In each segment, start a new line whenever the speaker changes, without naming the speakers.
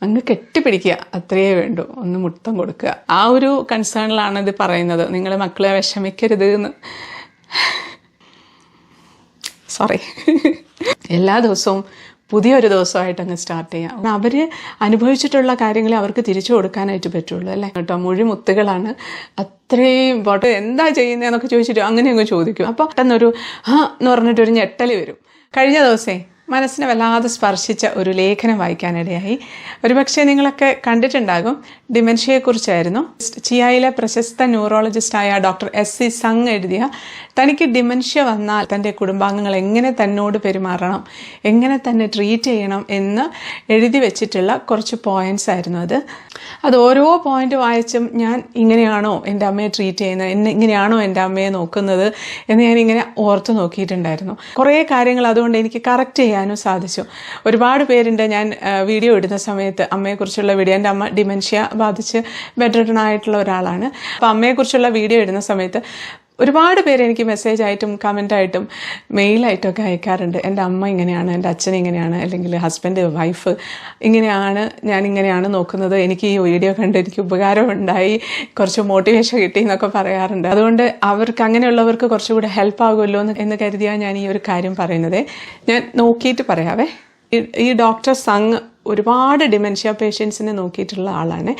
അങ്ങ് കെട്ടിപ്പിടിക്കുക, അത്രയേ വേണ്ടൂ. ഒന്ന് മുത്തം കൊടുക്കുക. ആ ഒരു കൺസേണിലാണ് ഇത് പറയുന്നത്. നിങ്ങൾ മക്കളെ വിഷമിക്കരുത് എന്ന്. സോറി. എല്ലാ ദിവസവും പുതിയൊരു ദിവസമായിട്ട് അങ്ങ് സ്റ്റാർട്ട് ചെയ്യാം. അവർ അനുഭവിച്ചിട്ടുള്ള കാര്യങ്ങളെ അവർക്ക് തിരിച്ചു കൊടുക്കാനായിട്ട് പറ്റുള്ളൂ അല്ലേ കേട്ടോ. മുത്തുകളാണ്. അത്രയും ഇമ്പോർട്ടൻ്റ്. എന്താ ചെയ്യുന്നതെന്നൊക്കെ ചോദിച്ചിട്ട് അങ്ങനെ അങ്ങ് ചോദിക്കും. അപ്പോൾ പെട്ടെന്നൊരു എന്ന് പറഞ്ഞിട്ടൊരു ഞെട്ടൽ വരും. കഴിഞ്ഞ ദിവസമേ മനസ്സിനെ വല്ലാതെ സ്പർശിച്ച ഒരു ലേഖനം വായിക്കാനിടയായി. ഒരുപക്ഷെ നിങ്ങളൊക്കെ കണ്ടിട്ടുണ്ടാകും. ഡിമെൻഷ്യയെക്കുറിച്ചായിരുന്നു. ചിയായിലെ പ്രശസ്ത ന്യൂറോളജിസ്റ്റായ ഡോക്ടർ S.C. സംഗ് എഴുതിയ തനിക്ക് ഡിമെൻഷ്യ വന്നാൽ തൻ്റെ കുടുംബാംഗങ്ങൾ എങ്ങനെ തന്നോട് പെരുമാറണം, എങ്ങനെ തന്നെ ട്രീറ്റ് ചെയ്യണം എന്ന് എഴുതി വെച്ചിട്ടുള്ള കുറച്ച് പോയിന്റ്സ് ആയിരുന്നു അത് ഓരോ പോയിന്റ് വായിച്ചും ഞാൻ ഇങ്ങനെയാണോ എൻ്റെ അമ്മയെ ട്രീറ്റ് ചെയ്യുന്നത്, ഇങ്ങനെയാണോ എൻ്റെ അമ്മയെ നോക്കുന്നത് എന്ന് ഞാനിങ്ങനെ ഓർത്ത് നോക്കിയിട്ടുണ്ടായിരുന്നു. കുറേ കാര്യങ്ങൾ അതുകൊണ്ട് എനിക്ക് കറക്റ്റ് ചെയ്യാനും സാധിച്ചു. ഒരുപാട് പേരുണ്ട്. ഞാൻ വീഡിയോ ഇടുന്ന സമയത്ത് അമ്മയെക്കുറിച്ചുള്ള വീഡിയോ, എൻ്റെ അമ്മ ഡിമെൻഷ്യ ബാധിച്ച് ബെഡ് റിഡൺ ആയിട്ടുള്ള ഒരാളാണ്. അപ്പോൾ അമ്മയെക്കുറിച്ചുള്ള വീഡിയോ ഇടുന്ന സമയത്ത് ഒരുപാട് പേര് എനിക്ക് മെസ്സേജായിട്ടും കമൻ്റായിട്ടും മെയിലായിട്ടും ഒക്കെ അയക്കാറുണ്ട്. എൻ്റെ അമ്മ ഇങ്ങനെയാണ്, എൻ്റെ അച്ഛൻ ഇങ്ങനെയാണ്, അല്ലെങ്കിൽ ഹസ്ബൻഡ് വൈഫ് ഇങ്ങനെയാണ്, ഞാൻ ഇങ്ങനെയാണ് നോക്കുന്നത്, എനിക്ക് ഈ വീഡിയോ കണ്ട് എനിക്ക് ഉപകാരമുണ്ടായി, കുറച്ച് മോട്ടിവേഷൻ കിട്ടി എന്നൊക്കെ പറയാറുണ്ട്. അതുകൊണ്ട് അവർക്ക് അങ്ങനെയുള്ളവർക്ക് കുറച്ചുകൂടെ ഹെൽപ്പ് ആകുമല്ലോ എന്ന് കരുതിയാണ് ഞാൻ ഈ ഒരു കാര്യം പറയുന്നത്. ഞാൻ നോക്കിയിട്ട് പറയാവേ. ഈ ഡോക്ടർ സംഗ് ഒരുപാട് ഡിമെൻഷ്യ പേഷ്യൻസിനെ നോക്കിയിട്ടുള്ള ആളാണ്.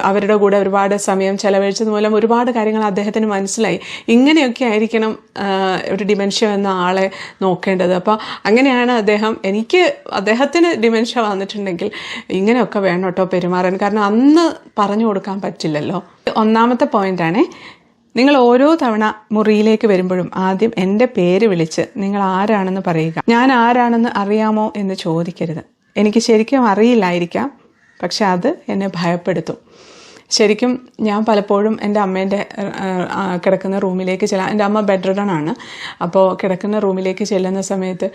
അവരുടെ കൂടെ ഒരുപാട് സമയം ചെലവഴിച്ചത് മൂലം ഒരുപാട് കാര്യങ്ങൾ അദ്ദേഹത്തിന് മനസ്സിലായി. ഇങ്ങനെയൊക്കെ ആയിരിക്കണം ഒരു ഡിമെൻഷ്യ എന്ന ആളെ നോക്കേണ്ടത്. അപ്പോൾ അങ്ങനെയാണ് അദ്ദേഹത്തിന് ഡിമെൻഷ്യ വന്നിട്ടുണ്ടെങ്കിൽ ഇങ്ങനെയൊക്കെ വേണം കേട്ടോ പെരുമാറാൻ. കാരണം അന്ന് പറഞ്ഞു കൊടുക്കാൻ പറ്റില്ലല്ലോ. ഒന്നാമത്തെ പോയിന്റാണ്, നിങ്ങൾ ഓരോ തവണ മുറിയിലേക്ക് വരുമ്പോഴും ആദ്യം എൻ്റെ പേര് വിളിച്ച് നിങ്ങൾ ആരാണെന്ന് പറയുക. ഞാൻ ആരാണെന്ന് അറിയാമോ എന്ന് ചോദിക്കരുത്. എനിക്ക് ശരിക്കും അറിയില്ലായിരിക്കാം, പക്ഷെ അത് എന്നെ ഭയപ്പെടുത്തും. ശരിക്കും ഞാൻ പലപ്പോഴും എൻ്റെ അമ്മേൻ്റെ കിടക്കുന്ന റൂമിലേക്ക് എൻ്റെ അമ്മ ബെഡ് റിഡൺ ആണ്. അപ്പോൾ കിടക്കുന്ന റൂമിലേക്ക് ചെല്ലുന്ന സമയത്ത്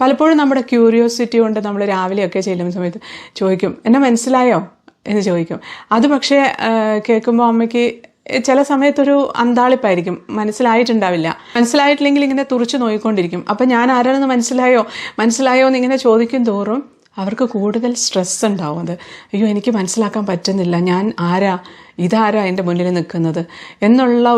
പലപ്പോഴും നമ്മുടെ ക്യൂരിയോസിറ്റി കൊണ്ട് നമ്മൾ രാവിലെയൊക്കെ ചെല്ലുന്ന സമയത്ത് ചോദിക്കും, എന്നെ മനസ്സിലായോ എന്ന് ചോദിക്കും. അത് പക്ഷേ കേൾക്കുമ്പോൾ അമ്മയ്ക്ക് ചില സമയത്തൊരു അന്താളിപ്പായിരിക്കും, മനസ്സിലായിട്ടുണ്ടാവില്ല. മനസ്സിലായിട്ടില്ലെങ്കിൽ ഇങ്ങനെ തുറച്ചു നോക്കിക്കൊണ്ടിരിക്കും. അപ്പം ഞാൻ ആരാണെന്ന് മനസ്സിലായോ എന്നിങ്ങനെ ചോദിക്കും തോറും അവർക്ക് കൂടുതൽ സ്ട്രെസ് ഉണ്ടാവും. അയ്യോ എനിക്ക് മനസ്സിലാക്കാൻ പറ്റുന്നില്ല, ഞാൻ ഇതാരാ എൻ്റെ മുന്നിൽ നിൽക്കുന്നത് എന്നുള്ള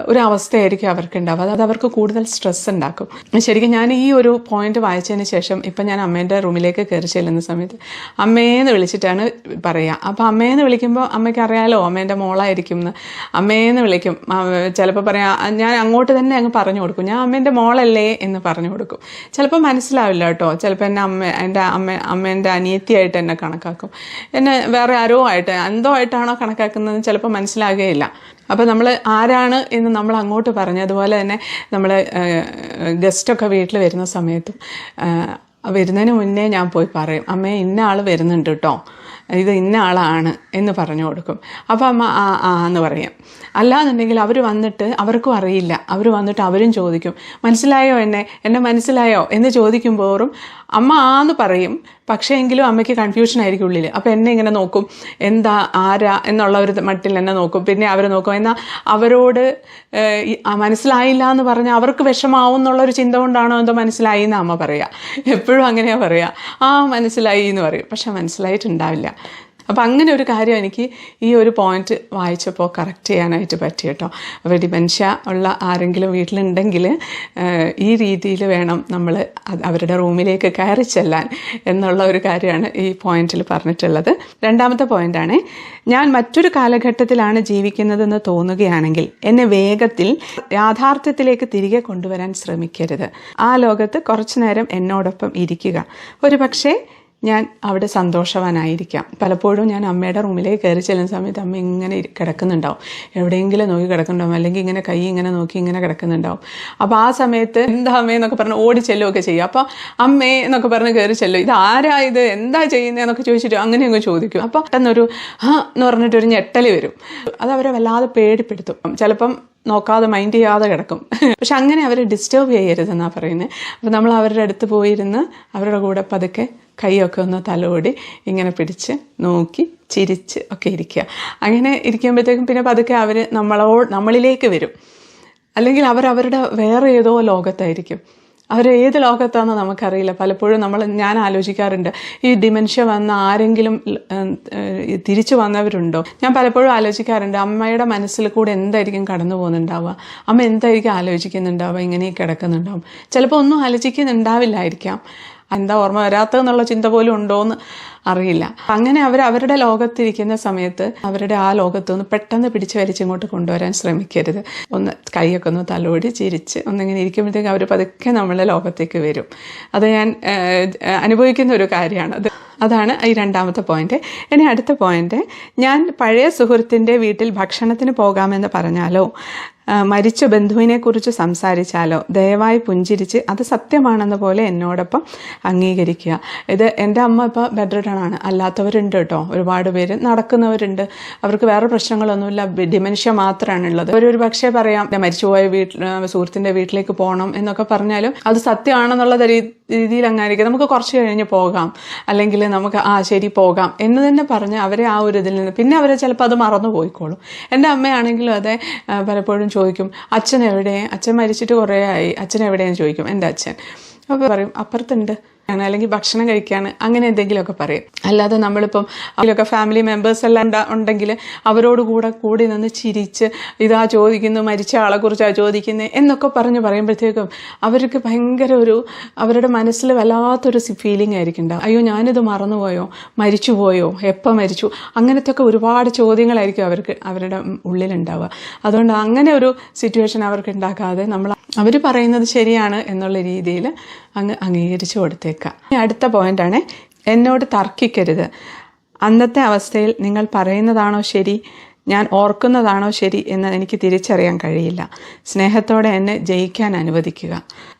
ഒരു അവസ്ഥയായിരിക്കും അവർക്ക് ഉണ്ടാവുക. അത് അവർക്ക് കൂടുതൽ സ്ട്രെസ് ഉണ്ടാക്കും. ശരിക്കും ഞാൻ ഈ ഒരു പോയിന്റ് വായിച്ചതിന് ശേഷം ഇപ്പം ഞാൻ അമ്മേൻ്റെ റൂമിലേക്ക് കയറി ചെല്ലുന്ന സമയത്ത് അമ്മേന്ന് വിളിച്ചിട്ടാണ് പറയുക. അപ്പോൾ അമ്മേന്ന് വിളിക്കുമ്പോൾ അമ്മയ്ക്ക് അറിയാലോ അമ്മേൻ്റെ മോളായിരിക്കും എന്ന്. അമ്മേന്ന് വിളിക്കും. ചിലപ്പോൾ പറയാം, ഞാൻ അങ്ങോട്ട് തന്നെ അങ്ങ് പറഞ്ഞു കൊടുക്കും, ഞാൻ അമ്മേൻ്റെ മോളല്ലേ എന്ന് പറഞ്ഞു കൊടുക്കും. ചിലപ്പോൾ മനസ്സിലാവില്ല കേട്ടോ. ചിലപ്പോൾ എൻ്റെ അമ്മേൻ്റെ അനിയത്തിയായിട്ട് എന്നെ കണക്കാക്കും, എന്നെ വേറെ ആരോ ആയിട്ട് എന്തോ ആയിട്ടാണോ കണക്കാക്കുന്നത് ചിലപ്പോൾ മനസ്സിലാകുകയില്ല. അപ്പോൾ നമ്മൾ ആരാണ് എന്ന് നമ്മൾ അങ്ങോട്ട് പറഞ്ഞു. അതുപോലെ തന്നെ നമ്മൾ ഗസ്റ്റൊക്കെ വീട്ടിൽ വരുന്ന സമയത്തും വരുന്നതിന് മുന്നേ ഞാൻ പോയി പറയും, അമ്മേ ഇന്ന ആൾ വരുന്നുണ്ട് കേട്ടോ, ഇത് ഇന്ന ആളാണ് എന്ന് പറഞ്ഞു കൊടുക്കും. അപ്പോൾ അമ്മ എന്ന് പറയും. അല്ലാന്നുണ്ടെങ്കിൽ അവർ വന്നിട്ട് അവർക്കും അറിയില്ല, അവർ വന്നിട്ട് അവരും ചോദിക്കും, മനസ്സിലായോ എന്നെ മനസ്സിലായോ എന്ന് ചോദിക്കുമ്പോഴും അമ്മ ആന്ന് പറയും. പക്ഷേ എങ്കിലും അമ്മയ്ക്ക് കൺഫ്യൂഷൻ ആയിരിക്കും ഉള്ളിൽ. അപ്പോൾ എന്നെ ഇങ്ങനെ നോക്കും, എന്താ ആരാ എന്നുള്ള ഒരു മട്ടിൽ എന്നെ നോക്കും. പിന്നെ അവർ നോക്കും, എന്നാൽ അവരോട് മനസ്സിലായില്ല എന്ന് പറഞ്ഞാൽ അവർക്ക് വിഷമാവും എന്നുള്ളൊരു ചിന്ത കൊണ്ടാണോ എന്തോ മനസ്സിലായി എന്ന് അമ്മ പറയുക. എപ്പോഴും അങ്ങനെയാണ് പറയുക, മനസ്സിലായി എന്ന് പറയും. പക്ഷെ മനസ്സിലായിട്ടുണ്ടാവില്ല. അപ്പം അങ്ങനെ ഒരു കാര്യം എനിക്ക് ഈ ഒരു പോയിന്റ് വായിച്ചപ്പോൾ കറക്റ്റ് ചെയ്യാനായിട്ട് പറ്റി കേട്ടോ. അപ്പോൾ ഡിമെൻഷ്യ ഉള്ള ആരെങ്കിലും വീട്ടിലുണ്ടെങ്കിൽ ഈ രീതിയിൽ വേണം നമ്മൾ അവരുടെ റൂമിലേക്ക് കയറി ചെല്ലാൻ എന്നുള്ള ഒരു കാര്യമാണ് ഈ പോയിന്റിൽ പറഞ്ഞിട്ടുള്ളത്. രണ്ടാമത്തെ പോയിന്റാണ്, ഞാൻ മറ്റൊരു കാലഘട്ടത്തിലാണ് ജീവിക്കുന്നതെന്ന് തോന്നുകയാണെങ്കിൽ എന്നെ വേഗത്തിൽ യാഥാർത്ഥ്യത്തിലേക്ക് തിരികെ കൊണ്ടുവരാൻ ശ്രമിക്കരുത്. ആ ലോകത്ത് കുറച്ചു നേരം എന്നോടൊപ്പം ഇരിക്കുക. ഒരു പക്ഷേ ഞാൻ അവിടെ സന്തോഷവാനായിരിക്കാം. പലപ്പോഴും ഞാൻ അമ്മയുടെ റൂമിലേക്ക് കയറി ചെല്ലുന്ന സമയത്ത് അമ്മ ഇങ്ങനെ കിടക്കുന്നുണ്ടാവും, എവിടെയെങ്കിലും നോക്കി കിടക്കുന്നുണ്ടാവും, അല്ലെങ്കിൽ ഇങ്ങനെ കൈ ഇങ്ങനെ നോക്കി ഇങ്ങനെ കിടക്കുന്നുണ്ടാവും. അപ്പോൾ ആ സമയത്ത് എന്താ അമ്മേ എന്നൊക്കെ പറഞ്ഞ് ഓടി ചെല്ലുകയൊക്കെ ചെയ്യും. അപ്പോൾ അമ്മേ എന്നൊക്കെ പറഞ്ഞ് കയറി ചെല്ലും, ഇത് ആരാ ഇത് എന്താ ചെയ്യുന്നതെന്നൊക്കെ ചോദിച്ചിട്ട് അങ്ങനെയൊക്കെ ചോദിക്കും. അപ്പോൾ പെട്ടെന്നൊരു എന്ന് പറഞ്ഞിട്ടൊരു ഞെട്ടൽ വരും. അത് അവരെ വല്ലാതെ പേടിപ്പെടുത്തും. ചിലപ്പം നോക്കാതെ മൈൻഡ് ചെയ്യാതെ കിടക്കും. പക്ഷെ അങ്ങനെ അവരെ ഡിസ്റ്റർബ് ചെയ്യരുതെന്നാണ് പറയുന്നത്. അപ്പോൾ നമ്മൾ അവരുടെ അടുത്ത് പോയിരുന്ന് അവരുടെ കൂടെ പതുക്കെ കൈയൊക്കെ ഒന്ന് തലോടി ഇങ്ങനെ പിടിച്ച് നോക്കി ചിരിച്ച് ഒക്കെ ഇരിക്കുക. അങ്ങനെ ഇരിക്കുമ്പോഴത്തേക്കും പിന്നെ പതുക്കെ അവർ നമ്മളിലേക്ക് വരും. അല്ലെങ്കിൽ അവരവരുടെ വേറെ ഏതോ ലോകത്തായിരിക്കും. അവർ ഏത് ലോകത്താണെന്ന് നമുക്കറിയില്ല. പലപ്പോഴും ഞാൻ ആലോചിക്കാറുണ്ട്, ഈ ഡിമെൻഷ്യ വന്ന ആരെങ്കിലും തിരിച്ചു വന്നവരുണ്ടോ? ഞാൻ പലപ്പോഴും ആലോചിക്കാറുണ്ട്, അമ്മയുടെ മനസ്സിൽ കൂടെ എന്തായിരിക്കും കടന്നു പോകുന്നുണ്ടാവുക, അമ്മ എന്തായിരിക്കും ആലോചിക്കുന്നുണ്ടാവുക, ഇങ്ങനെ കിടക്കുന്നുണ്ടാവും. ചിലപ്പോൾ ഒന്നും ആലോചിക്കുന്നുണ്ടാവില്ലായിരിക്കാം, എന്താ ഓർമ്മ വരാത്തതെന്നുള്ള ചിന്ത പോലും ഉണ്ടോയെന്ന് അറിയില്ല. അങ്ങനെ അവരുടെ ലോകത്തിരിക്കുന്ന സമയത്ത് അവരുടെ ആ ലോകത്തുനിന്ന് പെട്ടെന്ന് പിടിച്ച് വലിച്ചിങ്ങോട്ട് കൊണ്ടുവരാൻ ശ്രമിക്കരുത്. ഒന്ന് കൈയൊക്കെ ഒന്ന് തലോടി ചിരിച്ച് ഒന്നിങ്ങനെ ഇരിക്കുമ്പോഴത്തേക്ക് അവർ പതുക്കെ നമ്മളെ ലോകത്തേക്ക് വരും. അത് ഞാൻ അനുഭവിക്കുന്ന ഒരു കാര്യമാണ്. അതാണ് ഈ രണ്ടാമത്തെ പോയിന്റ്. ഇനി അടുത്ത പോയിന്റ്, ഞാൻ പഴയ സുഹൃത്തിൻ്റെ വീട്ടിൽ ഭക്ഷണത്തിന് പോകാമെന്ന് പറഞ്ഞാലോ മരിച്ച ബന്ധുവിനെക്കുറിച്ച് സംസാരിച്ചാലോ ദയവായി പുഞ്ചിരിച്ച് അത് സത്യമാണെന്ന പോലെ എന്നോടൊപ്പം അംഗീകരിക്കുക. ഇത് എൻ്റെ അമ്മ ഇപ്പോൾ ബെഡ് റിഡൺ ആണ്, അല്ലാത്തവരുണ്ട് കേട്ടോ, ഒരുപാട് പേര് നടക്കുന്നവരുണ്ട്, അവർക്ക് വേറെ പ്രശ്നങ്ങളൊന്നുമില്ല, ഡിമെൻഷ്യ മാത്രമാണുള്ളത്. അവരൊരു പക്ഷേ പറയാം മരിച്ചുപോയ സുഹൃത്തിൻ്റെ വീട്ടിലേക്ക് പോകണം എന്നൊക്കെ പറഞ്ഞാലും അത് സത്യമാണെന്നുള്ള രീതിയിൽ അങ്ങായിരിക്കും. നമുക്ക് കുറച്ച് കഴിഞ്ഞ് പോകാം, അല്ലെങ്കിൽ നമുക്ക് ശരി പോകാം എന്ന് തന്നെ പറഞ്ഞ് അവരെ ആ ഒരു ഇതിൽ നിന്ന് പിന്നെ അവരെ ചിലപ്പോൾ അത് മറന്നു പോയിക്കോളും. എൻ്റെ അമ്മയാണെങ്കിലും അതെ, പലപ്പോഴും ചോദിക്കും അച്ഛൻ എവിടെ, അച്ഛൻ മരിച്ചിട്ട് കുറേ ആയി, അച്ഛൻ എവിടെയെന്ന് ചോദിക്കും എൻ്റെ അച്ഛൻ. അപ്പോൾ പറയും അപ്പുറത്തുണ്ട്, അല്ലെങ്കിൽ ഭക്ഷണം കഴിക്കുകയാണ്, അങ്ങനെ എന്തെങ്കിലുമൊക്കെ പറയും. അല്ലാതെ നമ്മളിപ്പം അതിലൊക്കെ ഫാമിലി മെമ്പേഴ്സ് എല്ലാം ഉണ്ടെങ്കിൽ അവരോട് കൂടി നിന്ന് ചിരിച്ച് ഇതാ ചോദിക്കുന്നു, മരിച്ച ആളെക്കുറിച്ചാണ് ചോദിക്കുന്നത് എന്നൊക്കെ പറയുമ്പോഴത്തേക്കും അവർക്ക് ഭയങ്കര അവരുടെ മനസ്സിൽ വല്ലാത്തൊരു ഫീലിംഗ് ആയിരിക്കും ഉണ്ടാവും. അയ്യോ ഞാനിത് മറന്നുപോയോ, മരിച്ചുപോയോ, എപ്പോൾ മരിച്ചു, അങ്ങനത്തെ ഒക്കെ ഒരുപാട് ചോദ്യങ്ങളായിരിക്കും അവരുടെ ഉള്ളിലുണ്ടാവുക. അതുകൊണ്ട് അങ്ങനെ ഒരു സിറ്റുവേഷൻ അവർക്ക് ഉണ്ടാക്കാതെ അവർ പറയുന്നത് ശരിയാണ് എന്നുള്ള രീതിയിൽ അങ്ങ് അംഗീകരിച്ചു കൊടുത്തേക്കാം. അടുത്ത പോയിന്റാണ്, എന്നോട് തർക്കിക്കരുത്. അന്നത്തെ അവസ്ഥയിൽ നിങ്ങൾ പറയുന്നതാണോ ശരി, ഞാൻ ഓർക്കുന്നതാണോ ശരി എന്ന് എനിക്ക് തിരിച്ചറിയാൻ കഴിയില്ല. സ്നേഹത്തോടെ എന്നെ ജയിക്കാൻ അനുവദിക്കുക.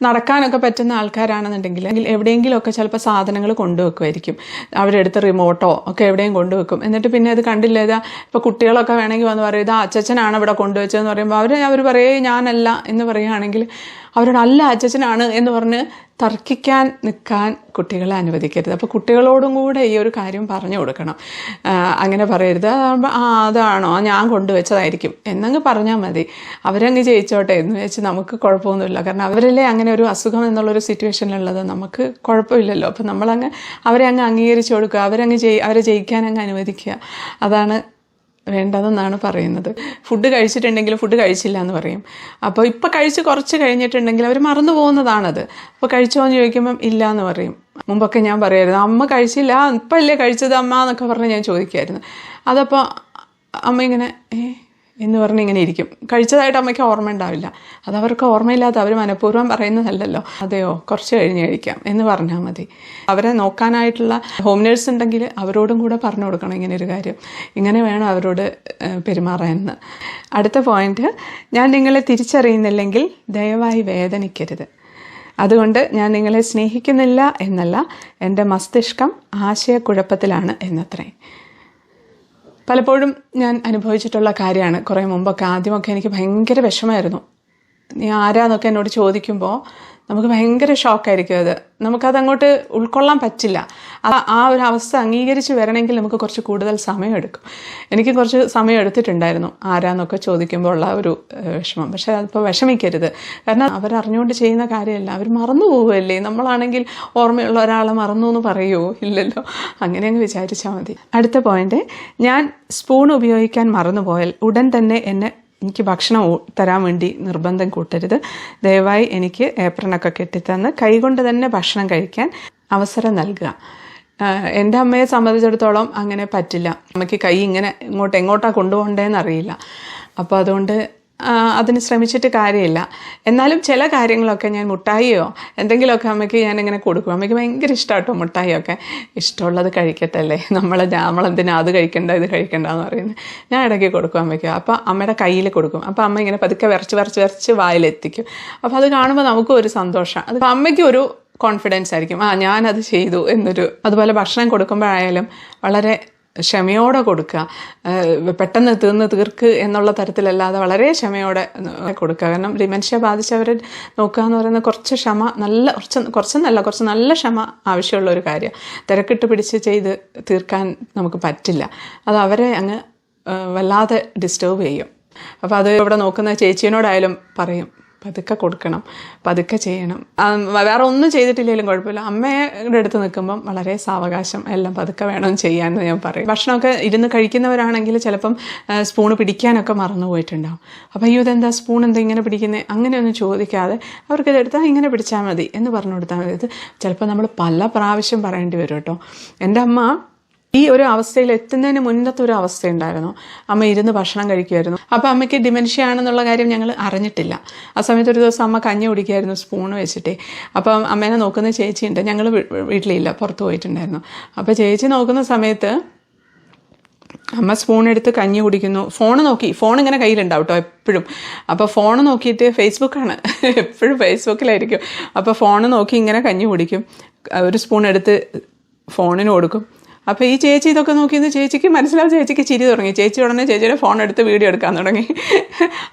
നടക്കാനൊക്കെ പറ്റുന്ന ആൾക്കാരാണെന്നുണ്ടെങ്കിൽ എവിടെയെങ്കിലുമൊക്കെ ചിലപ്പോൾ സാധനങ്ങൾ കൊണ്ടുവെക്കുമായിരിക്കും, അവരെടുത്ത് റിമോട്ടോ ഒക്കെ എവിടെയും കൊണ്ടുവെക്കും. എന്നിട്ട് പിന്നെ അത് കണ്ടില്ല, ഇതാ ഇപ്പോൾ കുട്ടികളൊക്കെ വേണമെങ്കിൽ വന്ന് പറയും ഇതാ അച്ഛനാണ് ഇവിടെ കൊണ്ടുവച്ചതെന്ന് പറയുമ്പോൾ അവർ പറയേ ഞാനല്ല എന്ന് പറയുകയാണെങ്കിൽ അവരോട് അല്ല അച്ഛനാണ് എന്ന് പറഞ്ഞ് തർക്കിക്കാൻ നിൽക്കാൻ കുട്ടികളെ അനുവദിക്കരുത്. അപ്പോൾ കുട്ടികളോടും കൂടെ ഈ ഒരു കാര്യം പറഞ്ഞു കൊടുക്കണം. അങ്ങനെ പറയരുത്, അതാണോ ഞാൻ കൊണ്ടുവച്ചതായിരിക്കും എന്നങ്ങ് പറഞ്ഞാൽ മതി, അവരങ്ങ് ജയിച്ചോട്ടെ എന്ന് വെച്ച് നമുക്ക് കുഴപ്പമൊന്നുമില്ല. കാരണം അവരല്ലേ അങ്ങനെ ഒരു അസുഖം എന്നുള്ളൊരു സിറ്റുവേഷനിലുള്ളത്, നമുക്ക് കുഴപ്പമില്ലല്ലോ. അപ്പം അവരെ അങ്ങ് അംഗീകരിച്ചു കൊടുക്കുക, അവരെ ജയിക്കാൻ അങ്ങ് അനുവദിക്കുക. അതാണ് വേണ്ടതെന്നാണ് പറയുന്നത്. ഫുഡ് കഴിച്ചിട്ടുണ്ടെങ്കിൽ ഫുഡ് കഴിച്ചില്ല എന്ന് പറയും. അപ്പോൾ ഇപ്പോൾ കഴിച്ച് കുറച്ച് കഴിഞ്ഞിട്ടുണ്ടെങ്കിൽ അവർ മറന്നു പോകുന്നതാണത്. അപ്പോൾ കഴിച്ചോ എന്ന് ചോദിക്കുമ്പം ഇല്ല എന്ന് പറയും. മുമ്പൊക്കെ ഞാൻ പറയായിരുന്നു അമ്മ കഴിച്ചില്ല, ഇപ്പം അല്ലേ കഴിച്ചത് അമ്മ എന്നൊക്കെ പറഞ്ഞ് ഞാൻ ചോദിക്കുമായിരുന്നു. അതപ്പോൾ അമ്മ ഇങ്ങനെ എന്ന് പറഞ്ഞ് ഇങ്ങനെ ഇരിക്കും. കഴിച്ചതായിട്ട് അമ്മയ്ക്ക് ഓർമ്മ ഉണ്ടാവില്ല. അതവർക്ക് ഓർമ്മയില്ലാത്ത അവർ മനഃപൂർവ്വം പറയുന്നതല്ലല്ലോ. അതെയോ കുറച്ച് കഴിഞ്ഞ് കഴിക്കാം എന്ന് പറഞ്ഞാൽ മതി. അവരെ നോക്കാനായിട്ടുള്ള ഹോം നേഴ്സ് ഉണ്ടെങ്കിൽ അവരോടും കൂടെ പറഞ്ഞു കൊടുക്കണം ഇങ്ങനെ ഒരു കാര്യം, ഇങ്ങനെ വേണം അവരോട് പെരുമാറാനെന്ന്. അടുത്ത പോയിന്റ്, ഞാൻ നിങ്ങളെ തിരിച്ചറിയുന്നില്ലെങ്കിൽ ദയവായി വേദനിക്കരുത്. അതുകൊണ്ട് ഞാൻ നിങ്ങളെ സ്നേഹിക്കുന്നില്ല എന്നല്ല, എൻ്റെ മസ്തിഷ്കം ആശയക്കുഴപ്പത്തിലാണ് എന്നത്രേ. പലപ്പോഴും ഞാൻ അനുഭവിച്ചിട്ടുള്ള കാര്യമാണ്. കുറേ മുമ്പൊക്കെ ആദ്യമൊക്കെ എനിക്ക് ഭയങ്കര വിഷമമായിരുന്നു. നീ ആരാന്നൊക്കെ എന്നോട് ചോദിക്കുമ്പോൾ നമുക്ക് ഭയങ്കര ഷോക്കായിരിക്കും. നമുക്കതങ്ങോട്ട് ഉൾക്കൊള്ളാൻ പറ്റില്ല. ആ ഒരു അവസ്ഥ അംഗീകരിച്ച് വരണമെങ്കിൽ നമുക്ക് കുറച്ച് കൂടുതൽ സമയമെടുക്കും. എനിക്ക് കുറച്ച് സമയം എടുത്തിട്ടുണ്ടായിരുന്നു ആരാന്നൊക്കെ ചോദിക്കുമ്പോൾ ഉള്ള ഒരു വിഷമം. പക്ഷേ അതിപ്പോൾ വിഷമിക്കരുത്, കാരണം അവരറിഞ്ഞുകൊണ്ട് ചെയ്യുന്ന കാര്യമല്ല, അവർ മറന്നു പോവുകയല്ലേ. നമ്മളാണെങ്കിൽ ഓർമ്മയുള്ള ഒരാളെ മറന്നു എന്ന് പറയുമോ? ഇല്ലല്ലോ. അങ്ങനെ അങ്ങ് വിചാരിച്ചാൽ മതി. അടുത്ത പോയിന്റ്, ഞാൻ സ്പൂൺ ഉപയോഗിക്കാൻ മറന്നുപോയാൽ ഉടൻ തന്നെ എനിക്ക് ഭക്ഷണം തരാൻ വേണ്ടി നിർബന്ധം കൂട്ടരുത്. ദയവായി എനിക്ക് ഏപ്രണൊക്കെ കെട്ടിത്തന്ന് കൈകൊണ്ട് തന്നെ ഭക്ഷണം കഴിക്കാൻ അവസരം നൽകുക. എൻ്റെ അമ്മയെ സംബന്ധിച്ചിടത്തോളം അങ്ങനെ പറ്റില്ല. അമ്മയ്ക്ക് കൈ ഇങ്ങനെ എങ്ങോട്ടാണ് കൊണ്ടുപോകേണ്ടതെന്ന് അറിയില്ല. അപ്പോൾ അതുകൊണ്ട് അതിന് ശ്രമിച്ചിട്ട് കാര്യമില്ല. എന്നാലും ചില കാര്യങ്ങളൊക്കെ ഞാൻ മുട്ടായിയോ എന്തെങ്കിലുമൊക്കെ അമ്മയ്ക്ക് ഞാനിങ്ങനെ കൊടുക്കും. അമ്മയ്ക്ക് ഭയങ്കര ഇഷ്ടമാട്ടോ മുട്ടായിയൊക്കെ. ഇഷ്ടമുള്ളത് കഴിക്കട്ടല്ലേ, നമ്മളെന്തിനാ അത് കഴിക്കണ്ട ഇത് കഴിക്കണ്ട എന്ന് പറയുന്നത്. ഞാൻ ഇടയ്ക്ക് കൊടുക്കും അമ്മയ്ക്ക്. അപ്പോൾ അമ്മയുടെ കയ്യിൽ കൊടുക്കും. അപ്പോൾ അമ്മ ഇങ്ങനെ പതുക്കെ വിറച്ച് വായിലെത്തിക്കും. അപ്പോൾ അത് കാണുമ്പോൾ നമുക്കും ഒരു സന്തോഷം. അത് അമ്മയ്ക്കും ഒരു കോൺഫിഡൻസ് ആയിരിക്കും, ഞാനത് ചെയ്തു എന്നൊരു. അതുപോലെ ഭക്ഷണം കൊടുക്കുമ്പോഴായാലും വളരെ ക്ഷമയോടെ കൊടുക്കുക. പെട്ടെന്ന് തീർക്ക് എന്നുള്ള തരത്തിലല്ലാതെ വളരെ ക്ഷമയോടെ കൊടുക്കുക. കാരണം ഡിമെൻഷ്യ ബാധിച്ചവരെ നോക്കുക എന്ന് പറയുന്നത് കുറച്ച് നല്ല ക്ഷമ ആവശ്യമുള്ള ഒരു കാര്യം. തിരക്കിട്ട് പിടിച്ച് ചെയ്ത് തീർക്കാൻ നമുക്ക് പറ്റില്ല. അത് അവരെ അങ്ങ് വല്ലാതെ ഡിസ്റ്റർബ് ചെയ്യും. അപ്പോൾ അത് ഇവിടെ നോക്കുന്ന ചേച്ചിയോടായാലും പറയും, പതുക്കെ കൊടുക്കണം, പതുക്കെ ചെയ്യണം. വേറെ ഒന്നും ചെയ്തിട്ടില്ലെങ്കിലും കുഴപ്പമില്ല. അമ്മയുടെ അടുത്ത് നിൽക്കുമ്പം വളരെ സാവകാശം എല്ലാം പതുക്കെ വേണം ചെയ്യാമെന്ന് ഞാൻ പറയും. ഭക്ഷണമൊക്കെ ഇരുന്ന് കഴിക്കുന്നവരാണെങ്കിൽ ചിലപ്പം സ്പൂണ് പിടിക്കാനൊക്കെ മറന്നു പോയിട്ടുണ്ടാവും. അപ്പം അയ്യോ ഇതെന്താ സ്പൂൺ എന്താ ഇങ്ങനെ പിടിക്കുന്നത്, അങ്ങനെയൊന്നും ചോദിക്കാതെ അവർക്ക് ഇതെടുത്താൽ ഇങ്ങനെ പിടിച്ചാൽ മതി എന്ന് പറഞ്ഞു കൊടുത്താൽ മതി. ഇത് ചിലപ്പോൾ നമ്മൾ പല പ്രാവശ്യം പറയേണ്ടി വരും കേട്ടോ. എൻ്റെ അമ്മ ഈ ഒരു അവസ്ഥയിൽ എത്തുന്നതിന് മുന്നത്തെ ഒരു അവസ്ഥയുണ്ടായിരുന്നു. അമ്മ ഇരുന്ന് ഭക്ഷണം കഴിക്കുമായിരുന്നു. അപ്പോൾ അമ്മയ്ക്ക് ഡിമെൻഷ്യ ആണെന്നുള്ള കാര്യം ഞങ്ങൾ അറിഞ്ഞിട്ടില്ല. ആ സമയത്ത് ഒരു ദിവസം അമ്മ കഞ്ഞി കുടിക്കുമായിരുന്നു സ്പൂണ് വെച്ചിട്ടേ. അപ്പം അമ്മേനെ നോക്കുന്ന ചേച്ചിയുണ്ട്, ഞങ്ങൾ വീട്ടിലില്ല, പുറത്ത് പോയിട്ടുണ്ടായിരുന്നു. അപ്പോൾ ചേച്ചി നോക്കുന്ന സമയത്ത് അമ്മ സ്പൂൺ എടുത്ത് കഞ്ഞി കുടിക്കുന്നു, ഫോൺ ഇങ്ങനെ കയ്യിലുണ്ടാവും കേട്ടോ എപ്പോഴും. അപ്പോൾ ഫോൺ നോക്കിയിട്ട് ഫേസ്ബുക്കാണ്, എപ്പോഴും ഫേസ്ബുക്കിലായിരിക്കും. അപ്പോൾ ഫോൺ നോക്കി ഇങ്ങനെ കഞ്ഞി കുടിക്കും, ഒരു സ്പൂൺ എടുത്ത് ഫോണിന് കൊടുക്കും. അപ്പോൾ ഈ ചേച്ചി ഇതൊക്കെ നോക്കിയെന്ന് ചേച്ചിക്ക് മനസ്സിലാവും. ചേച്ചിക്ക് ചിരി തുടങ്ങി. ചേച്ചി ഉടനെ ചേച്ചിയുടെ ഫോൺ എടുത്ത് വീഡിയോ എടുക്കാൻ തുടങ്ങി.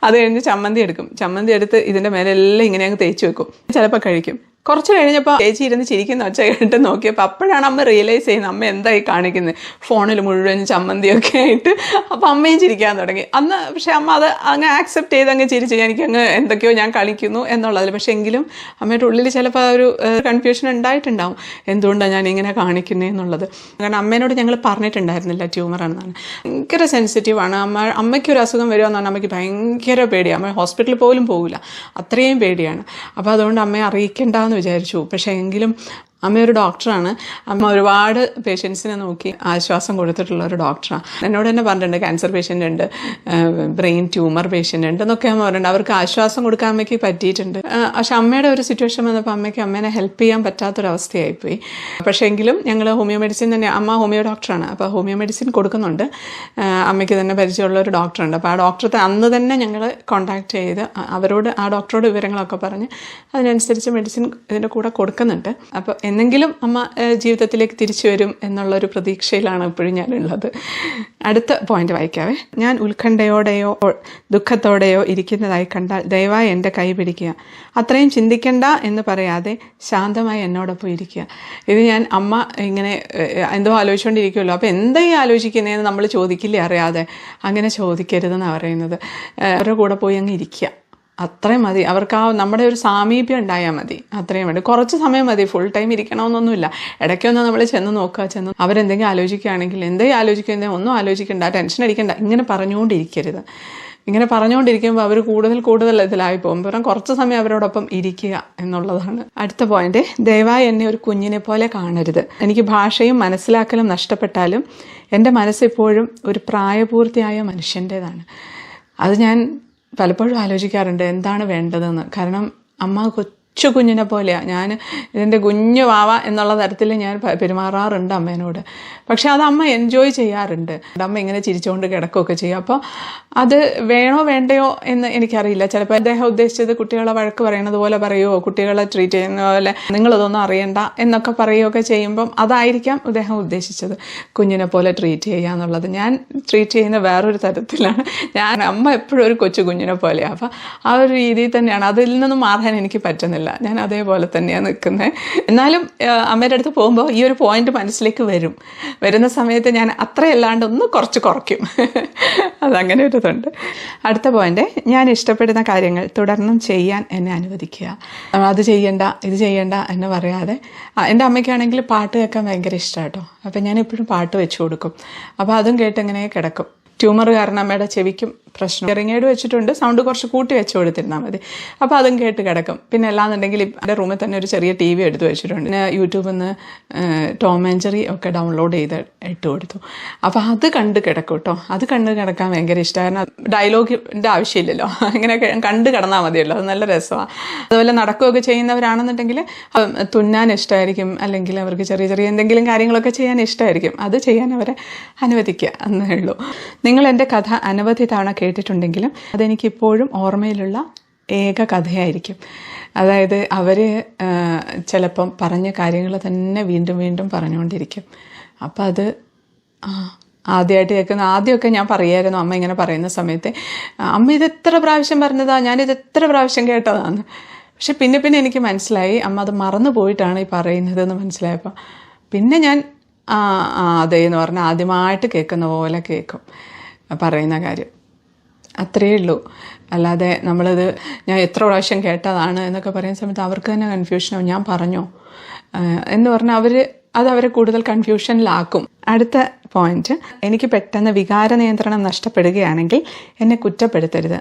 അത് കഴിഞ്ഞ് ചമ്മന്തി എടുത്ത് ഇതിൻ്റെ മേലെ എല്ലാം ഇങ്ങനെ അങ്ങ് തേച്ച് വെക്കും. ചിലപ്പോൾ കഴിക്കും. കുറച്ച് കഴിഞ്ഞപ്പോൾ ചേച്ചി ഇരുന്ന് ചിരിക്കുന്ന ഒച്ച കേട്ട് നോക്കിയപ്പോൾ അപ്പോഴാണ് അമ്മ റിയലൈസ് ചെയ്യുന്നത് അമ്മ എന്തായി കാണിക്കുന്നത്, ഫോണിൽ മുഴുവൻ ചമ്മന്തിയൊക്കെ ആയിട്ട്. അപ്പോൾ അമ്മയും ചിരിക്കാൻ തുടങ്ങി അന്ന്. പക്ഷെ അമ്മ അത് അങ്ങ് ആക്സെപ്റ്റ് ചെയ്ത് അങ്ങ് ചിരിച്ചു, എനിക്കങ്ങ് എന്തൊക്കെയോ ഞാൻ കളിക്കുന്നു എന്നുള്ളതിൽ. പക്ഷെ എങ്കിലും അമ്മയുടെ ഉള്ളിൽ ചിലപ്പോൾ ഒരു കൺഫ്യൂഷൻ ഉണ്ടായിട്ടുണ്ടാവും, എന്തുകൊണ്ടാണ് ഞാൻ ഇങ്ങനെ കാണിക്കുന്നത് എന്നുള്ളത്. കാരണം അമ്മേനോട് ഞങ്ങൾ പറഞ്ഞിട്ടുണ്ടായിരുന്നില്ല ട്യൂമറാണെന്നാണ്. ഭയങ്കര സെൻസിറ്റീവാണ് അമ്മയ്ക്കൊരു അസുഖം വരുമെന്ന് പറഞ്ഞാൽ അമ്മയ്ക്ക് ഭയങ്കര പേടിയാണ്. അമ്മ ഹോസ്പിറ്റലിൽ പോലും പോകില്ല, അത്രയും പേടിയാണ്. അപ്പോൾ അതുകൊണ്ട് അമ്മയെ അറിയിക്കേണ്ടെന്ന് വിചാരിച്ചു. പക്ഷേ എങ്കിലും അമ്മയൊരു ഡോക്ടറാണ്. അമ്മ ഒരുപാട് പേഷ്യൻസിനെ നോക്കി ആശ്വാസം കൊടുത്തിട്ടുള്ള ഒരു ഡോക്ടറാണ്. എന്നോട് തന്നെ പറഞ്ഞിട്ടുണ്ട് ക്യാൻസർ പേഷ്യൻ്റ് ഉണ്ട്, ബ്രെയിൻ ട്യൂമർ പേഷ്യൻ്റ് ഉണ്ട് എന്നൊക്കെ അമ്മ പറഞ്ഞിട്ടുണ്ട്. അവർക്ക് ആശ്വാസം കൊടുക്കാൻ അമ്മയ്ക്ക് പറ്റിയിട്ടുണ്ട്. പക്ഷെ അമ്മയുടെ ഒരു സിറ്റുവേഷൻ വന്നപ്പോൾ അമ്മേനെ ഹെൽപ്പ് ചെയ്യാൻ പറ്റാത്തൊരവസ്ഥയായിപ്പോയി. പക്ഷേ എങ്കിലും ഞങ്ങൾ ഹോമിയോ മെഡിസിൻ തന്നെ, അമ്മ ഹോമിയോ ഡോക്ടറാണ്, അപ്പോൾ ഹോമിയോ മെഡിസിൻ കൊടുക്കുന്നുണ്ട്. അമ്മയ്ക്ക് തന്നെ പരിചയമുള്ള ഒരു ഡോക്ടറുണ്ട്. അപ്പോൾ ആ ഡോക്ടറെ അന്ന് തന്നെ ഞങ്ങൾ കോൺടാക്ട് ചെയ്ത് ആ ഡോക്ടറോട് വിവരങ്ങളൊക്കെ പറഞ്ഞ് അതിനനുസരിച്ച് മെഡിസിൻ ഇതിൻ്റെ കൂടെ കൊടുക്കുന്നുണ്ട്. അപ്പോൾ എന്നെങ്കിലും അമ്മ ജീവിതത്തിലേക്ക് തിരിച്ചു വരും എന്നുള്ളൊരു പ്രതീക്ഷയിലാണ് ഇപ്പോഴും ഞാനുള്ളത്. അടുത്ത പോയിന്റ് വായിക്കാവേ. ഞാൻ ഉത്കണ്ഠയോടെയോ ദുഃഖത്തോടെയോ ഇരിക്കുന്നതായി കണ്ടാൽ ദയവായി എൻ്റെ കൈ പിടിക്കുക. അത്രയും ചിന്തിക്കണ്ട എന്ന് പറയാതെ ശാന്തമായി എന്നോടൊപ്പം ഇരിക്കുക. ഇത് ഞാൻ അമ്മ ഇങ്ങനെ എന്തോ ആലോചിച്ചുകൊണ്ടിരിക്കുമല്ലോ, അപ്പോൾ എന്താ ഈ ആലോചിക്കുന്നതെന്ന് നമ്മൾ ചോദിക്കില്ലേ അറിയാതെ. അങ്ങനെ ചോദിക്കരുതെന്നാണ് പറയുന്നത്. അവരുടെ കൂടെ പോയി അങ്ങ് ഇരിക്കുക, അത്രയും മതി. അവർക്ക് നമ്മുടെ ഒരു സാമീപ്യം ഉണ്ടായാൽ മതി, അത്രയും വേണ്ടി. കുറച്ച് സമയം മതി, ഫുൾ ടൈം ഇരിക്കണമെന്നൊന്നുമില്ല. ഇടയ്ക്കൊന്ന് നമ്മൾ ചെന്ന് നോക്കുക, അവരെന്തെങ്കിലും ആലോചിക്കുകയാണെങ്കിൽ എന്തെങ്കിലും ആലോചിക്കുന്നത് ഒന്നും ആലോചിക്കണ്ട, ടെൻഷൻ അടിക്കണ്ട, ഇങ്ങനെ പറഞ്ഞുകൊണ്ടിരിക്കരുത്. ഇങ്ങനെ പറഞ്ഞുകൊണ്ടിരിക്കുമ്പോൾ അവർ കൂടുതൽ ഇതിലായി പോകും. കാരണം കുറച്ച് സമയം അവരോടൊപ്പം ഇരിക്കുക എന്നുള്ളതാണ്. അടുത്ത പോയിന്റ്, ദയവായി എന്നെ ഒരു കുഞ്ഞിനെ പോലെ കാണരുത്. എനിക്ക് ഭാഷയും മനസ്സിലാക്കലും നഷ്ടപ്പെട്ടാലും എൻ്റെ മനസ്സിപ്പോഴും ഒരു പ്രായപൂർത്തിയായ മനുഷ്യൻ്റേതാണ്. അത് ഞാൻ പലപ്പോഴും ആലോചിക്കാറുണ്ട് എന്താണ് വേണ്ടതെന്ന്. കാരണം അമ്മ കൊച്ചു കുഞ്ഞിനെ പോലെയാണ്. ഞാൻ ഇതിൻ്റെ കുഞ്ഞു വാവ എന്നുള്ള തരത്തിൽ ഞാൻ പെരുമാറാറുണ്ട് അമ്മേനോട്. പക്ഷെ അത് അമ്മ എൻജോയ് ചെയ്യാറുണ്ട്. അമ്മ ഇങ്ങനെ ചിരിച്ചുകൊണ്ട് കിടക്കുകയൊക്കെ ചെയ്യും. അപ്പോൾ അത് വേണോ വേണ്ടയോ എന്ന് എനിക്കറിയില്ല. ചിലപ്പോൾ അദ്ദേഹം ഉദ്ദേശിച്ചത് കുട്ടികളെ വഴക്ക് പറയണത് പോലെ പറയുമോ, കുട്ടികളെ ട്രീറ്റ് ചെയ്യുന്ന പോലെ നിങ്ങളിതൊന്നും അറിയണ്ട എന്നൊക്കെ പറയുകയൊക്കെ ചെയ്യുമ്പം അതായിരിക്കാം അദ്ദേഹം ഉദ്ദേശിച്ചത്, കുഞ്ഞിനെ പോലെ ട്രീറ്റ് ചെയ്യുക എന്നുള്ളത്. ഞാൻ ട്രീറ്റ് ചെയ്യുന്ന വേറൊരു തരത്തിലാണ്. അമ്മ എപ്പോഴും ഒരു കൊച്ചു കുഞ്ഞിനെ പോലെയാണ്. അപ്പം ആ ഒരു രീതിയിൽ തന്നെയാണ്. അതിൽ നിന്നും മാറാൻ എനിക്ക് പറ്റുന്നില്ല. ഞാൻ അതേപോലെ തന്നെയാണ് നിൽക്കുന്നത്. എന്നാലും അമ്മയുടെ അടുത്ത് പോകുമ്പോൾ ഈ ഒരു പോയിന്റ് മനസ്സിലേക്ക് വരുന്ന സമയത്ത് ഞാൻ അത്രയല്ലാണ്ട് ഒന്ന് കുറച്ച് കുറയ്ക്കും. അതങ്ങനെ ഒരു ഇതുണ്ട്. അടുത്ത പോയിന്റ്, ഞാൻ ഇഷ്ടപ്പെടുന്ന കാര്യങ്ങൾ തുടർന്നും ചെയ്യാൻ എന്നെ അനുവദിക്കുക. അത് ചെയ്യണ്ട ഇത് ചെയ്യണ്ട എന്ന് പറയാതെ. എൻ്റെ അമ്മയ്ക്കാണെങ്കിൽ പാട്ട് കേൾക്കാൻ ഭയങ്കര ഇഷ്ടമാണ് കേട്ടോ. അപ്പം ഞാൻ എപ്പോഴും പാട്ട് വെച്ച് കൊടുക്കും. അപ്പോൾ അതും കേട്ട് എങ്ങനെ കിടക്കും. ട്യൂമർ കാരണം അമ്മയുടെ ചെവിക്കും പ്രശ്നം. ഹിയറിംഗ് എയ്ഡ് വെച്ചിട്ടുണ്ട്, സൗണ്ട് കുറച്ച് കൂട്ടി വെച്ച് കൊടുത്തിരുന്നാൽ മതി. അപ്പോൾ അതും കേട്ട് കിടക്കും. പിന്നെ അല്ലാന്നുണ്ടെങ്കിൽ എൻ്റെ റൂമിൽ തന്നെ ഒരു ചെറിയ TV എടുത്ത് വെച്ചിട്ടുണ്ട്. പിന്നെ യൂട്യൂബിൽ നിന്ന് ടോം ആൻഡ് ജെറി ഒക്കെ ഡൗൺലോഡ് ചെയ്ത് ഇട്ട് കൊടുത്തു. അപ്പോൾ അത് കണ്ട് കിടക്കും കേട്ടോ. അത് കണ്ട് കിടക്കാൻ ഭയങ്കര ഇഷ്ടമാണ്. കാരണം ഡയലോഗിൻ്റെ ആവശ്യമില്ലല്ലോ, ഇങ്ങനെ കണ്ട് കിടന്നാൽ മതിയല്ലോ, അത് നല്ല രസമാണ്. അതുപോലെ നടക്കുകയൊക്കെ ചെയ്യുന്നവരാണെന്നുണ്ടെങ്കിൽ തുന്നാൻ ഇഷ്ടമായിരിക്കും, അല്ലെങ്കിൽ അവർക്ക് ചെറിയ ചെറിയ എന്തെങ്കിലും കാര്യങ്ങളൊക്കെ ചെയ്യാൻ ഇഷ്ടമായിരിക്കും. അത് ചെയ്യാൻ അവരെ അനുവദിക്കുക എന്നേ ഉള്ളൂ. നിങ്ങൾ എൻ്റെ കഥ അനവധി തവണ കേട്ടിട്ടുണ്ടെങ്കിലും അതെനിക്കിപ്പോഴും ഓർമ്മയിലുള്ള ഏക കഥയായിരിക്കും. അതായത് അവർ ചിലപ്പം പറഞ്ഞ കാര്യങ്ങൾ തന്നെ വീണ്ടും വീണ്ടും പറഞ്ഞുകൊണ്ടിരിക്കും. അപ്പം അത് ആദ്യമായിട്ട് കേൾക്കുന്ന, ആദ്യമൊക്കെ ഞാൻ പറയായിരുന്നു അമ്മ ഇങ്ങനെ പറയുന്ന സമയത്ത്, അമ്മ ഇത് എത്ര പ്രാവശ്യം പറഞ്ഞതാണ്, ഞാനിത് എത്ര പ്രാവശ്യം കേട്ടതാണ്. പക്ഷെ പിന്നെ എനിക്ക് മനസ്സിലായി അമ്മ അത് മറന്നു പോയിട്ടാണ് ഈ പറയുന്നതെന്ന് മനസ്സിലായപ്പോൾ പിന്നെ ഞാൻ അതേന്ന് പറഞ്ഞാൽ ആദ്യമായിട്ട് കേൾക്കുന്ന പോലെ കേൾക്കും പറയുന്ന കാര്യം. അത്രയേ ഉള്ളൂ. അല്ലാതെ നമ്മളിത് ഞാൻ എത്ര പ്രാവശ്യം കേട്ടതാണ് എന്നൊക്കെ പറയുന്ന സമയത്ത് അവർക്ക് തന്നെ കൺഫ്യൂഷനാവും. ഞാൻ പറഞ്ഞോ എന്ന് പറഞ്ഞാൽ അവരെ കൂടുതൽ കൺഫ്യൂഷനിലാക്കും. അടുത്ത പോയിന്റ്, എനിക്ക് പെട്ടെന്ന് വികാര നിയന്ത്രണം നഷ്ടപ്പെടുകയാണെങ്കിൽ എന്നെ കുറ്റപ്പെടുത്തരുത്.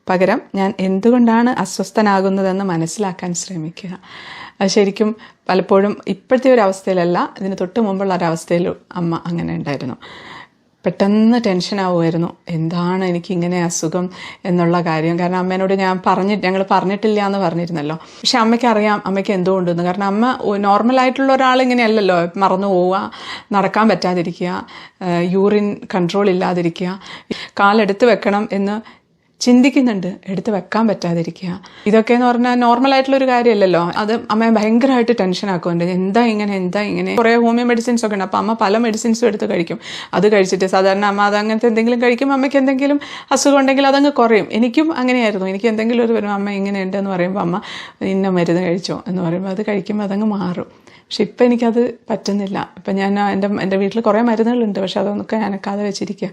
പകരം ഞാൻ എന്തുകൊണ്ടാണ് അസ്വസ്ഥനാകുന്നതെന്ന് മനസ്സിലാക്കാൻ ശ്രമിക്കുക. അത് ശരിക്കും പലപ്പോഴും ഇപ്പോഴത്തെ ഒരു അവസ്ഥയിലല്ല, ഇതിന് തൊട്ട് മുമ്പുള്ള ഒരവസ്ഥയിൽ അമ്മ അങ്ങനെ ഉണ്ടായിരുന്നു. പെട്ടെന്ന് ടെൻഷനാവുമായിരുന്നു, എന്താണ് എനിക്കിങ്ങനെ അസുഖം എന്നുള്ള കാര്യം. കാരണം അമ്മേനോട് ഞങ്ങൾ പറഞ്ഞിട്ടില്ല എന്ന് പറഞ്ഞിരുന്നല്ലോ. പക്ഷെ അമ്മയ്ക്ക് അറിയാം അമ്മയ്ക്ക് എന്തുകൊണ്ടെന്ന്. കാരണം അമ്മ നോർമലായിട്ടുള്ള ഒരാളിങ്ങനെയല്ലല്ലോ. മറന്നു പോവുക, നടക്കാൻ പറ്റാതിരിക്കുക, യൂറിൻ കൺട്രോൾ ഇല്ലാതിരിക്കുക, കാലെടുത്ത് വെക്കണം എന്ന് ചിന്തിക്കുന്നുണ്ട്, എടുത്ത് വെക്കാൻ പറ്റാതിരിക്കുക. ഇതൊക്കെ എന്ന് പറഞ്ഞാൽ നോർമലായിട്ടുള്ളൊരു കാര്യമല്ലല്ലോ. അത് അമ്മയെ ഭയങ്കരമായിട്ട് ടെൻഷനാക്കുന്നുണ്ട്. എന്താ ഇങ്ങനെ കുറേ ഹോമിയോ മെഡിസിൻസ് ഒക്കെ ഉണ്ട്. അപ്പോൾ അമ്മ പല മെഡിസിൻസും എടുത്ത് കഴിക്കും. അത് കഴിച്ചിട്ട് സാധാരണ അമ്മ അങ്ങനത്തെ എന്തെങ്കിലും കഴിക്കും, അമ്മയ്ക്ക് എന്തെങ്കിലും അസുഖം ഉണ്ടെങ്കിൽ അതങ്ങ് കുറയും. എനിക്കും അങ്ങനെയായിരുന്നു. എനിക്ക് എന്തെങ്കിലും ഒരു വരും, അമ്മ ഇങ്ങനെ ഉണ്ട് എന്ന് പറയുമ്പോൾ അമ്മ ഇന്ന മരുന്ന് കഴിച്ചോ എന്ന് പറയുമ്പോൾ അത് കഴിക്കുമ്പോൾ അതങ്ങ് മാറും. പക്ഷെ ഇപ്പം എനിക്കത് പറ്റുന്നില്ല. ഇപ്പം ഞാൻ എൻ്റെ വീട്ടിൽ കുറേ മരുന്നുകളുണ്ട്, പക്ഷെ അതൊക്കെ ഞാൻ അനക്കാതെ വെച്ചിരിക്കുക.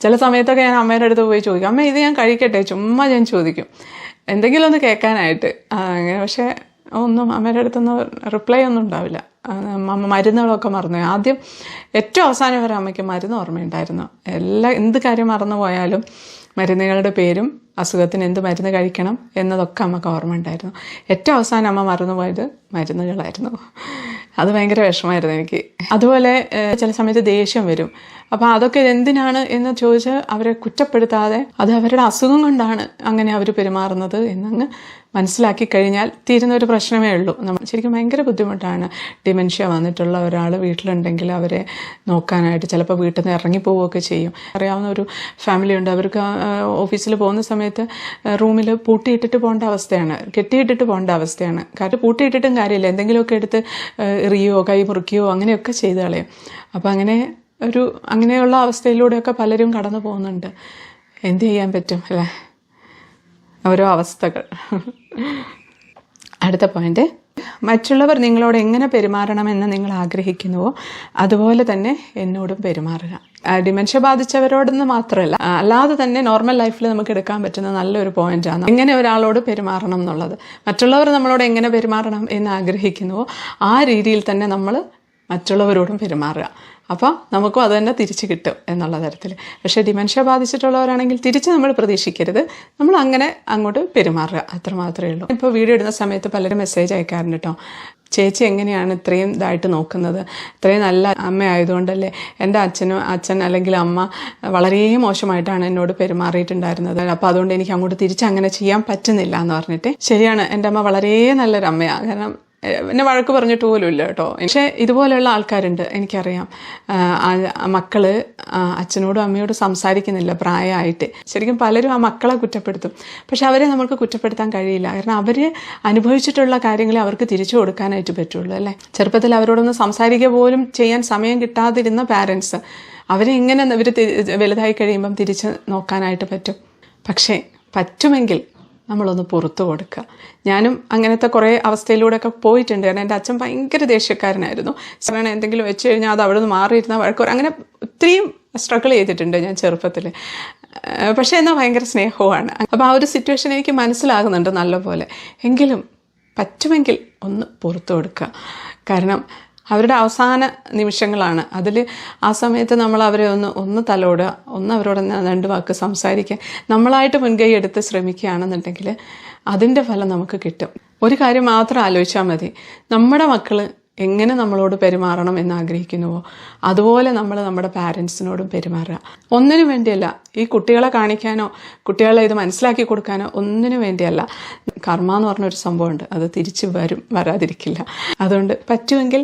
ചില സമയത്തൊക്കെ ഞാൻ അമ്മയുടെ അടുത്ത് പോയി ചോദിക്കും, അമ്മ ഇത് ഞാൻ കഴിക്കട്ടെ, ചുമ്മാ ഞാൻ ചോദിക്കും എന്തെങ്കിലും ഒന്ന് കേൾക്കാനായിട്ട്. അങ്ങനെ പക്ഷേ ഒന്നും അമ്മയുടെ അടുത്തൊന്നും റിപ്ലൈ ഒന്നും ഉണ്ടാവില്ല. അമ്മ മരുന്നുകളൊക്കെ മറന്നു. ആദ്യം ഏറ്റവും അവസാനം വരെ അമ്മയ്ക്ക് മരുന്ന് ഓർമ്മയുണ്ടായിരുന്നു. എന്ത് കാര്യം മറന്നു പോയാലും മരുന്നുകളുടെ പേരും അസുഖത്തിന് എന്ത് മരുന്ന് കഴിക്കണം എന്നതൊക്കെ അമ്മക്ക് ഓർമ്മ ഉണ്ടായിരുന്നു. ഏറ്റവും അവസാനം അമ്മ മറന്നുപോയത് മരുന്നുകളായിരുന്നു. അത് ഭയങ്കര വിഷമമായിരുന്നു എനിക്ക്. അതുപോലെ ചില സമയത്ത് ദേഷ്യം വരും. അപ്പോൾ അതൊക്കെ എന്തിനാണ് എന്ന് ചോദിച്ച് അവരെ കുറ്റപ്പെടുത്താതെ അത് അവരുടെ അസുഖം കൊണ്ടാണ് അങ്ങനെ അവർ പെരുമാറുന്നത് എന്നങ്ങ് മനസ്സിലാക്കി കഴിഞ്ഞാൽ തീരുന്നൊരു പ്രശ്നമേ ഉള്ളൂ. നമ്മൾ ശരിക്കും ഭയങ്കര ബുദ്ധിമുട്ടാണ്. ഡിമെൻഷ്യ വന്നിട്ടുള്ള ഒരാൾ വീട്ടിലുണ്ടെങ്കിൽ അവരെ നോക്കാനായിട്ട് ചിലപ്പോൾ വീട്ടിൽ നിന്ന് ഇറങ്ങിപ്പോവുകയൊക്കെ ചെയ്യും. അറിയാവുന്ന ഒരു ഫാമിലി ഉണ്ട്. അവർക്ക് ഓഫീസിൽ പോകുന്ന സമയത്ത് റൂമിൽ പൂട്ടിയിട്ടിട്ട് പോകേണ്ട അവസ്ഥയാണ്, കെട്ടിയിട്ടിട്ട് പോകേണ്ട അവസ്ഥയാണ്. കാരണം പൂട്ടിയിട്ടിട്ടും കാര്യമില്ല, എന്തെങ്കിലുമൊക്കെ എടുത്ത് എറിയോ കൈ മുറിക്കുകയോ അങ്ങനെയൊക്കെ ചെയ്ത് കളയും. അപ്പോൾ അങ്ങനെയുള്ള അവസ്ഥയിലൂടെയൊക്കെ പലരും കടന്നു പോകുന്നുണ്ട്. എന്ത് ചെയ്യാൻ പറ്റും അല്ലേ, ഓരോ അവസ്ഥകൾ. അടുത്ത പോയിന്റ്, മറ്റുള്ളവർ നിങ്ങളോട് എങ്ങനെ പെരുമാറണമെന്ന് നിങ്ങൾ ആഗ്രഹിക്കുന്നുവോ അതുപോലെ തന്നെ എന്നോടും പെരുമാറുക. ഡിമെൻഷ്യ ബാധിച്ചവരോടെന്ന് മാത്രമല്ല, അല്ലാതെ തന്നെ നോർമൽ ലൈഫിൽ നമുക്ക് എടുക്കാൻ പറ്റുന്ന നല്ലൊരു പോയിന്റാണ് എങ്ങനെ ഒരാളോട് പെരുമാറണം എന്നുള്ളത്. മറ്റുള്ളവർ നമ്മളോട് എങ്ങനെ പെരുമാറണം എന്ന് ആഗ്രഹിക്കുന്നുവോ ആ രീതിയിൽ തന്നെ നമ്മൾ മറ്റുള്ളവരോടും പെരുമാറുക. അപ്പോൾ നമുക്കും അത് തന്നെ തിരിച്ച് കിട്ടും എന്നുള്ള തരത്തിൽ. പക്ഷേ ഡിമെൻഷ്യ ബാധിച്ചിട്ടുള്ളവരാണെങ്കിൽ തിരിച്ച് നമ്മൾ പ്രതീക്ഷിക്കരുത്, നമ്മൾ അങ്ങനെ അങ്ങോട്ട് പെരുമാറുക, അത്ര മാത്രമേ ഉള്ളൂ. ഇപ്പോൾ വീഡിയോ ഇടുന്ന സമയത്ത് പലരും മെസ്സേജ് അയക്കാറുണ്ട് കേട്ടോ, ചേച്ചി എങ്ങനെയാണ് ഇത്രയും ഇതായിട്ട് നോക്കുന്നത്, ഇത്രയും നല്ല അമ്മ ആയതുകൊണ്ടല്ലേ. എൻ്റെ അച്ഛൻ അല്ലെങ്കിൽ അമ്മ വളരെ മോശമായിട്ടാണ് എന്നോട് പെരുമാറിയിട്ടുണ്ടായിരുന്നത്, അപ്പോൾ അതുകൊണ്ട് എനിക്ക് അങ്ങോട്ട് തിരിച്ച് അങ്ങനെ ചെയ്യാൻ പറ്റുന്നില്ല എന്ന് പറഞ്ഞിട്ട്. ശരിയാണ്, എൻ്റെ അമ്മ വളരെ നല്ലൊരു അമ്മയാണ്. കാരണം എന്നെ വഴക്ക് പറഞ്ഞിട്ട് പോലും ഇല്ല കേട്ടോ. പക്ഷേ ഇതുപോലെയുള്ള ആൾക്കാരുണ്ട്, എനിക്കറിയാം. മക്കള് അച്ഛനോടും അമ്മയോടും സംസാരിക്കുന്നില്ല പ്രായമായിട്ട്. ശരിക്കും പലരും ആ മക്കളെ കുറ്റപ്പെടുത്തും. പക്ഷെ അവരെ നമുക്ക് കുറ്റപ്പെടുത്താൻ കഴിയില്ല. കാരണം അവർ അനുഭവിച്ചിട്ടുള്ള കാര്യങ്ങളെ അവർക്ക് തിരിച്ചു കൊടുക്കാനായിട്ട് പറ്റുള്ളൂ അല്ലേ. ചെറുപ്പത്തിൽ അവരോടൊന്ന് സംസാരിക്കുക പോലും ചെയ്യാൻ സമയം കിട്ടാതിരുന്ന പാരൻസ്, അവരെ എങ്ങനെ ഇവർ വലുതായി കഴിയുമ്പം തിരിച്ച് നോക്കാനായിട്ട് പറ്റും. പക്ഷേ പറ്റുമെങ്കിൽ നമ്മളൊന്ന് പുറത്തു കൊടുക്കുക. ഞാനും അങ്ങനത്തെ കുറേ അവസ്ഥയിലൂടെയൊക്കെ പോയിട്ടുണ്ട്. കാരണം എൻ്റെ അച്ഛൻ ഭയങ്കര ദേഷ്യക്കാരനായിരുന്നു. കാരണം എന്തെങ്കിലും വെച്ച് കഴിഞ്ഞാൽ അത് അവിടെ നിന്ന് മാറിയിരുന്ന വഴക്കൂർ, അങ്ങനെ ഒത്തിരിയും സ്ട്രഗിൾ ചെയ്തിട്ടുണ്ട് ഞാൻ ചെറുപ്പത്തിൽ. പക്ഷേ എന്നാൽ ഭയങ്കര സ്നേഹവുമാണ്. അപ്പോൾ ആ ഒരു സിറ്റുവേഷൻ എനിക്ക് മനസ്സിലാകുന്നുണ്ട് നല്ലപോലെ. എങ്കിലും പറ്റുമെങ്കിൽ ഒന്ന് പുറത്തു കൊടുക്കുക. കാരണം അവരുടെ അവസാന നിമിഷങ്ങളാണ്. അതിൽ ആ സമയത്ത് നമ്മൾ അവരെ ഒന്ന് തലോടുക, ഒന്ന് അവരോട് 2 വാക്ക് സംസാരിക്കുക, നമ്മളായിട്ട് മുൻകൈ എടുത്ത് ശ്രമിക്കുകയാണെന്നുണ്ടെങ്കിൽ അതിൻ്റെ ഫലം നമുക്ക് കിട്ടും. ഒരു കാര്യം മാത്രം ആലോചിച്ചാൽ മതി, നമ്മുടെ മക്കൾ എങ്ങനെ നമ്മളോട് പെരുമാറണം എന്ന് ആഗ്രഹിക്കുന്നുവോ അതുപോലെ നമ്മൾ നമ്മുടെ പാരൻസിനോടും പെരുമാറുക. ഒന്നിനു വേണ്ടിയല്ല, ഈ കുട്ടികളെ കാണിക്കാനോ കുട്ടികളെ ഇത് മനസ്സിലാക്കി കൊടുക്കാനോ ഒന്നിനു വേണ്ടിയല്ല. കർമ്മ എന്ന് പറഞ്ഞൊരു സംഭവമുണ്ട്, അത് തിരിച്ച് വരാതിരിക്കില്ല. അതുകൊണ്ട് പറ്റുമെങ്കിൽ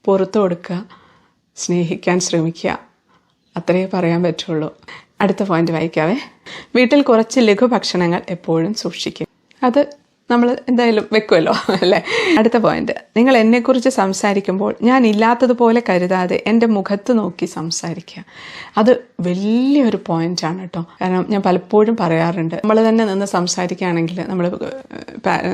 പുറത്തു കൊടുക്കുക, സ്നേഹിക്കാൻ ശ്രമിക്കുക, അത്രയേ പറയാൻ പറ്റുള്ളൂ. അടുത്ത പോയിന്റ് വായിക്കാവേ. വീട്ടിൽ കുറച്ച് ലഘുഭക്ഷണങ്ങൾ എപ്പോഴും സൂക്ഷിക്കുക. അത് നമ്മൾ എന്തായാലും വെക്കുമല്ലോ അല്ലേ. അടുത്ത പോയിന്റ്, നിങ്ങൾ എന്നെക്കുറിച്ച് സംസാരിക്കുമ്പോൾ ഞാൻ ഇല്ലാത്തതുപോലെ കരുതാതെ എൻ്റെ മുഖത്ത് നോക്കി സംസാരിക്കുക. അത് വലിയൊരു പോയിന്റാണ് കേട്ടോ. കാരണം ഞാൻ പലപ്പോഴും പറയാറുണ്ട്, നമ്മൾ തന്നെ നിന്ന് സംസാരിക്കുകയാണെങ്കിൽ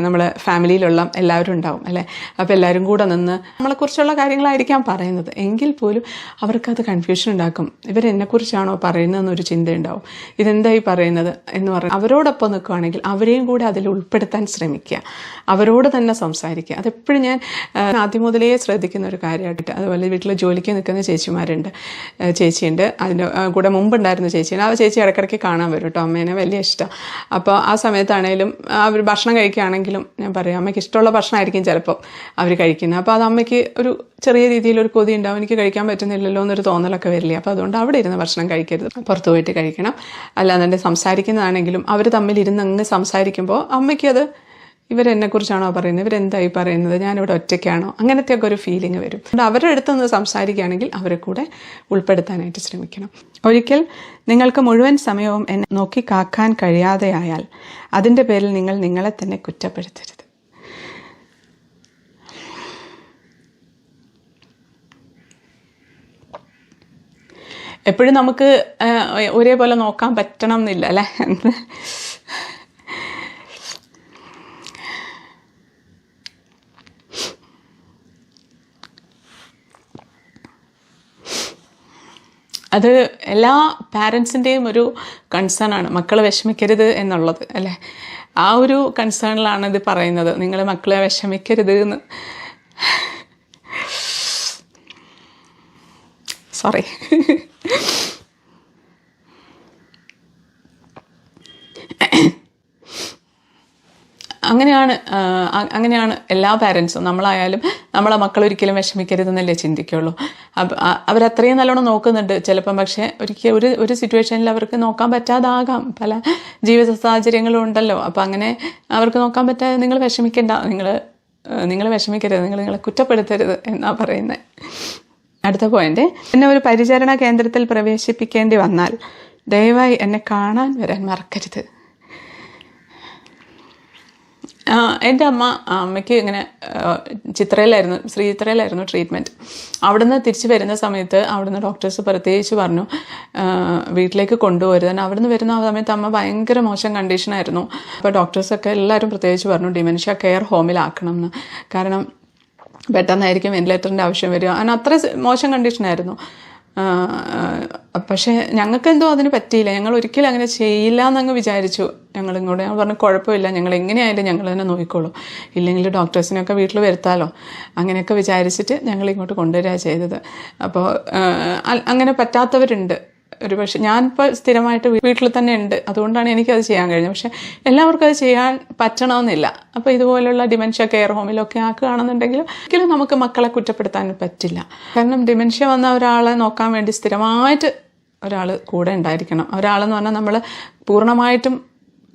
നമ്മളെ ഫാമിലിയിലുള്ള എല്ലാവരും ഉണ്ടാവും അല്ലേ. അപ്പോൾ എല്ലാവരും കൂടെ നിന്ന് നമ്മളെക്കുറിച്ചുള്ള കാര്യങ്ങളായിരിക്കാം പറയുന്നത്, എങ്കിൽ പോലും അവർക്കത് കൺഫ്യൂഷൻ ഉണ്ടാക്കും. ഇവരെന്നെക്കുറിച്ചാണോ പറയുന്നതെന്നൊരു ചിന്തയുണ്ടാവും. ഇതെന്തായി പറയുന്നത് എന്ന് പറഞ്ഞാൽ അവരോടൊപ്പം നിൽക്കുകയാണെങ്കിൽ അവരെയും കൂടെ അതിൽ ഉൾപ്പെടുത്താൻ ശ്രമിക്കുക, അവരോട് തന്നെ സംസാരിക്കുക. അതെപ്പോഴും ഞാൻ ആദ്യം മുതലേ ശ്രദ്ധിക്കുന്ന ഒരു കാര്യമായിട്ട്. അതുപോലെ വീട്ടിൽ ജോലിക്ക് നിൽക്കുന്ന ചേച്ചിയുണ്ട്, അതിൻ്റെ കൂടെ മുമ്പുണ്ടായിരുന്ന ചേച്ചിയുണ്ട്. ആ ചേച്ചി ഇടയ്ക്കിടയ്ക്ക് കാണാൻ വരും കേട്ടോ, അമ്മേനെ വലിയ ഇഷ്ടം. അപ്പോൾ ആ സമയത്താണേലും അവർ ഭക്ഷണം കഴിക്കുകയാണെങ്കിലും ഞാൻ പറയും, അമ്മയ്ക്ക് ഇഷ്ടമുള്ള ഭക്ഷണമായിരിക്കും ചിലപ്പോൾ അവർ കഴിക്കുന്നത്. അപ്പോൾ അത് അമ്മയ്ക്ക് ഒരു ചെറിയ രീതിയിലൊരു കൊതി ഉണ്ടാവും, എനിക്ക് കഴിക്കാൻ പറ്റുന്നില്ലല്ലോ എന്നൊരു തോന്നലൊക്കെ വരില്ലേ. അപ്പോൾ അതുകൊണ്ട് അവിടെ ഇരുന്ന് ഭക്ഷണം കഴിക്കരുത്, പുറത്തു പോയിട്ട് കഴിക്കണം. അല്ലാതെ സംസാരിക്കുന്നതാണെങ്കിലും അവർ തമ്മിലിരുന്ന് അങ്ങ് സംസാരിക്കുമ്പോൾ അമ്മയ്ക്കത് ഇവരെന്നെക്കുറിച്ചാണോ പറയുന്നത്, ഇവരെന്തായി പറയുന്നത്, ഞാനിവിടെ ഒറ്റയ്ക്കാണോ, അങ്ങനത്തെയൊക്കെ ഒരു ഫീലിംഗ് വരും. അതുകൊണ്ട് അവരുടെ അടുത്ത് നിന്ന് സംസാരിക്കുകയാണെങ്കിൽ അവരെ കൂടെ ഉൾപ്പെടുത്താനായിട്ട് ശ്രമിക്കണം. ഒരിക്കൽ നിങ്ങൾക്ക് മുഴുവൻ സമയവും എന്നെ നോക്കി കാക്കാൻ കഴിയാതെയായാൽ അതിൻ്റെ പേരിൽ നിങ്ങൾ നിങ്ങളെ തന്നെ കുറ്റപ്പെടുത്തരുത്. എപ്പോഴും നമുക്ക് ഒരേപോലെ നോക്കാൻ പറ്റണം എന്നില്ല അല്ലേ. അത് എല്ലാ പാരൻസിൻ്റെയും ഒരു കൺസേൺ ആണ്, മക്കൾ വിഷമിക്കരുത് എന്നുള്ളത് അല്ലേ. ആ ഒരു കൺസേണിലാണ് ഇത് പറയുന്നത്, നിങ്ങൾ മക്കളെ വിഷമിക്കരുത് എന്ന്. സോറി. അങ്ങനെയാണ് എല്ലാ പാരൻസും. നമ്മളായാലും നമ്മളെ മക്കൾ ഒരിക്കലും വിഷമിക്കരുതെന്നല്ലേ ചിന്തിക്കുള്ളൂ. അവരത്രയും നല്ലോണം നോക്കുന്നുണ്ട് ചിലപ്പം. പക്ഷേ ഒരു സിറ്റുവേഷനിൽ അവർക്ക് നോക്കാൻ പറ്റാതാകാം, പല ജീവിത സാഹചര്യങ്ങളും ഉണ്ടല്ലോ. അപ്പം അങ്ങനെ അവർക്ക് നോക്കാൻ പറ്റാതെ നിങ്ങൾ വിഷമിക്കണ്ട, നിങ്ങൾ വിഷമിക്കരുത്, നിങ്ങളെ കുറ്റപ്പെടുത്തരുത് എന്നാ പറയുന്നത്. അടുത്ത പോയിന്റ്, എന്നെ ഒരു പരിചരണ കേന്ദ്രത്തിൽ പ്രവേശിപ്പിക്കേണ്ടി വന്നാൽ ദയവായി എന്നെ കാണാൻ വരാൻ മറക്കരുത്. എൻ്റെ അമ്മയ്ക്ക് ഇങ്ങനെ ശ്രീ ചിത്രയിലായിരുന്നു ട്രീറ്റ്മെൻറ്റ്. അവിടുന്ന് തിരിച്ച് വരുന്ന സമയത്ത് അവിടുന്ന് ഡോക്ടേഴ്സ് പ്രത്യേകിച്ച് പറഞ്ഞു വീട്ടിലേക്ക് കൊണ്ടുപോകരുത്. കാരണം അവിടുന്ന് വരുന്ന ആ സമയത്ത് അമ്മ ഭയങ്കര മോശം കണ്ടീഷനായിരുന്നു. അപ്പോൾ ഡോക്ടേഴ്സൊക്കെ എല്ലാവരും പ്രത്യേകിച്ച് പറഞ്ഞു ഡിമെൻഷ്യ കെയർ ഹോമിലാക്കണം എന്ന്. കാരണം പെട്ടെന്നായിരിക്കും വെന്റിലേറ്ററിൻ്റെ ആവശ്യം വരിക. അങ്ങനെ അത്ര മോശം കണ്ടീഷനായിരുന്നു. പക്ഷേ ഞങ്ങൾക്കെന്തോ അതിന് പറ്റിയില്ല. ഞങ്ങൾ ഒരിക്കലും അങ്ങനെ ചെയ്യില്ല എന്നങ്ങ് വിചാരിച്ചു. ഞങ്ങൾ പറഞ്ഞു കുഴപ്പമില്ല, ഞങ്ങൾ എങ്ങനെയായാലും ഞങ്ങൾ തന്നെ നോക്കിക്കോളും, ഇല്ലെങ്കിൽ ഡോക്ടേഴ്സിനെയൊക്കെ വീട്ടിൽ വരുത്താമല്ലോ, അങ്ങനെയൊക്കെ വിചാരിച്ചിട്ട് ഞങ്ങൾ ഇങ്ങോട്ട് കൊണ്ടുവരിക ചെയ്തത്. അപ്പോൾ അങ്ങനെ പറ്റാത്തവരുണ്ട്. ഒരു പക്ഷേ ഞാനിപ്പോൾ സ്ഥിരമായിട്ട് വീട്ടിൽ തന്നെ ഉണ്ട്, അതുകൊണ്ടാണ് എനിക്കത് ചെയ്യാൻ കഴിഞ്ഞത്. പക്ഷേ എല്ലാവർക്കും അത് ചെയ്യാൻ പറ്റണമെന്നില്ല. അപ്പോൾ ഇതുപോലുള്ള ഡിമെൻഷ്യ കെയർ ഹോമിലൊക്കെ ആക്കുകയാണെന്നുണ്ടെങ്കിൽ ഒരിക്കലും നമുക്ക് മക്കളെ കുറ്റപ്പെടുത്താൻ പറ്റില്ല. കാരണം ഡിമെൻഷ്യ വന്ന ഒരാളെ നോക്കാൻ വേണ്ടി സ്ഥിരമായിട്ട് ഒരാൾ കൂടെ ഉണ്ടായിരിക്കണം. ഒരാളെന്ന് പറഞ്ഞാൽ നമ്മൾ പൂർണ്ണമായിട്ടും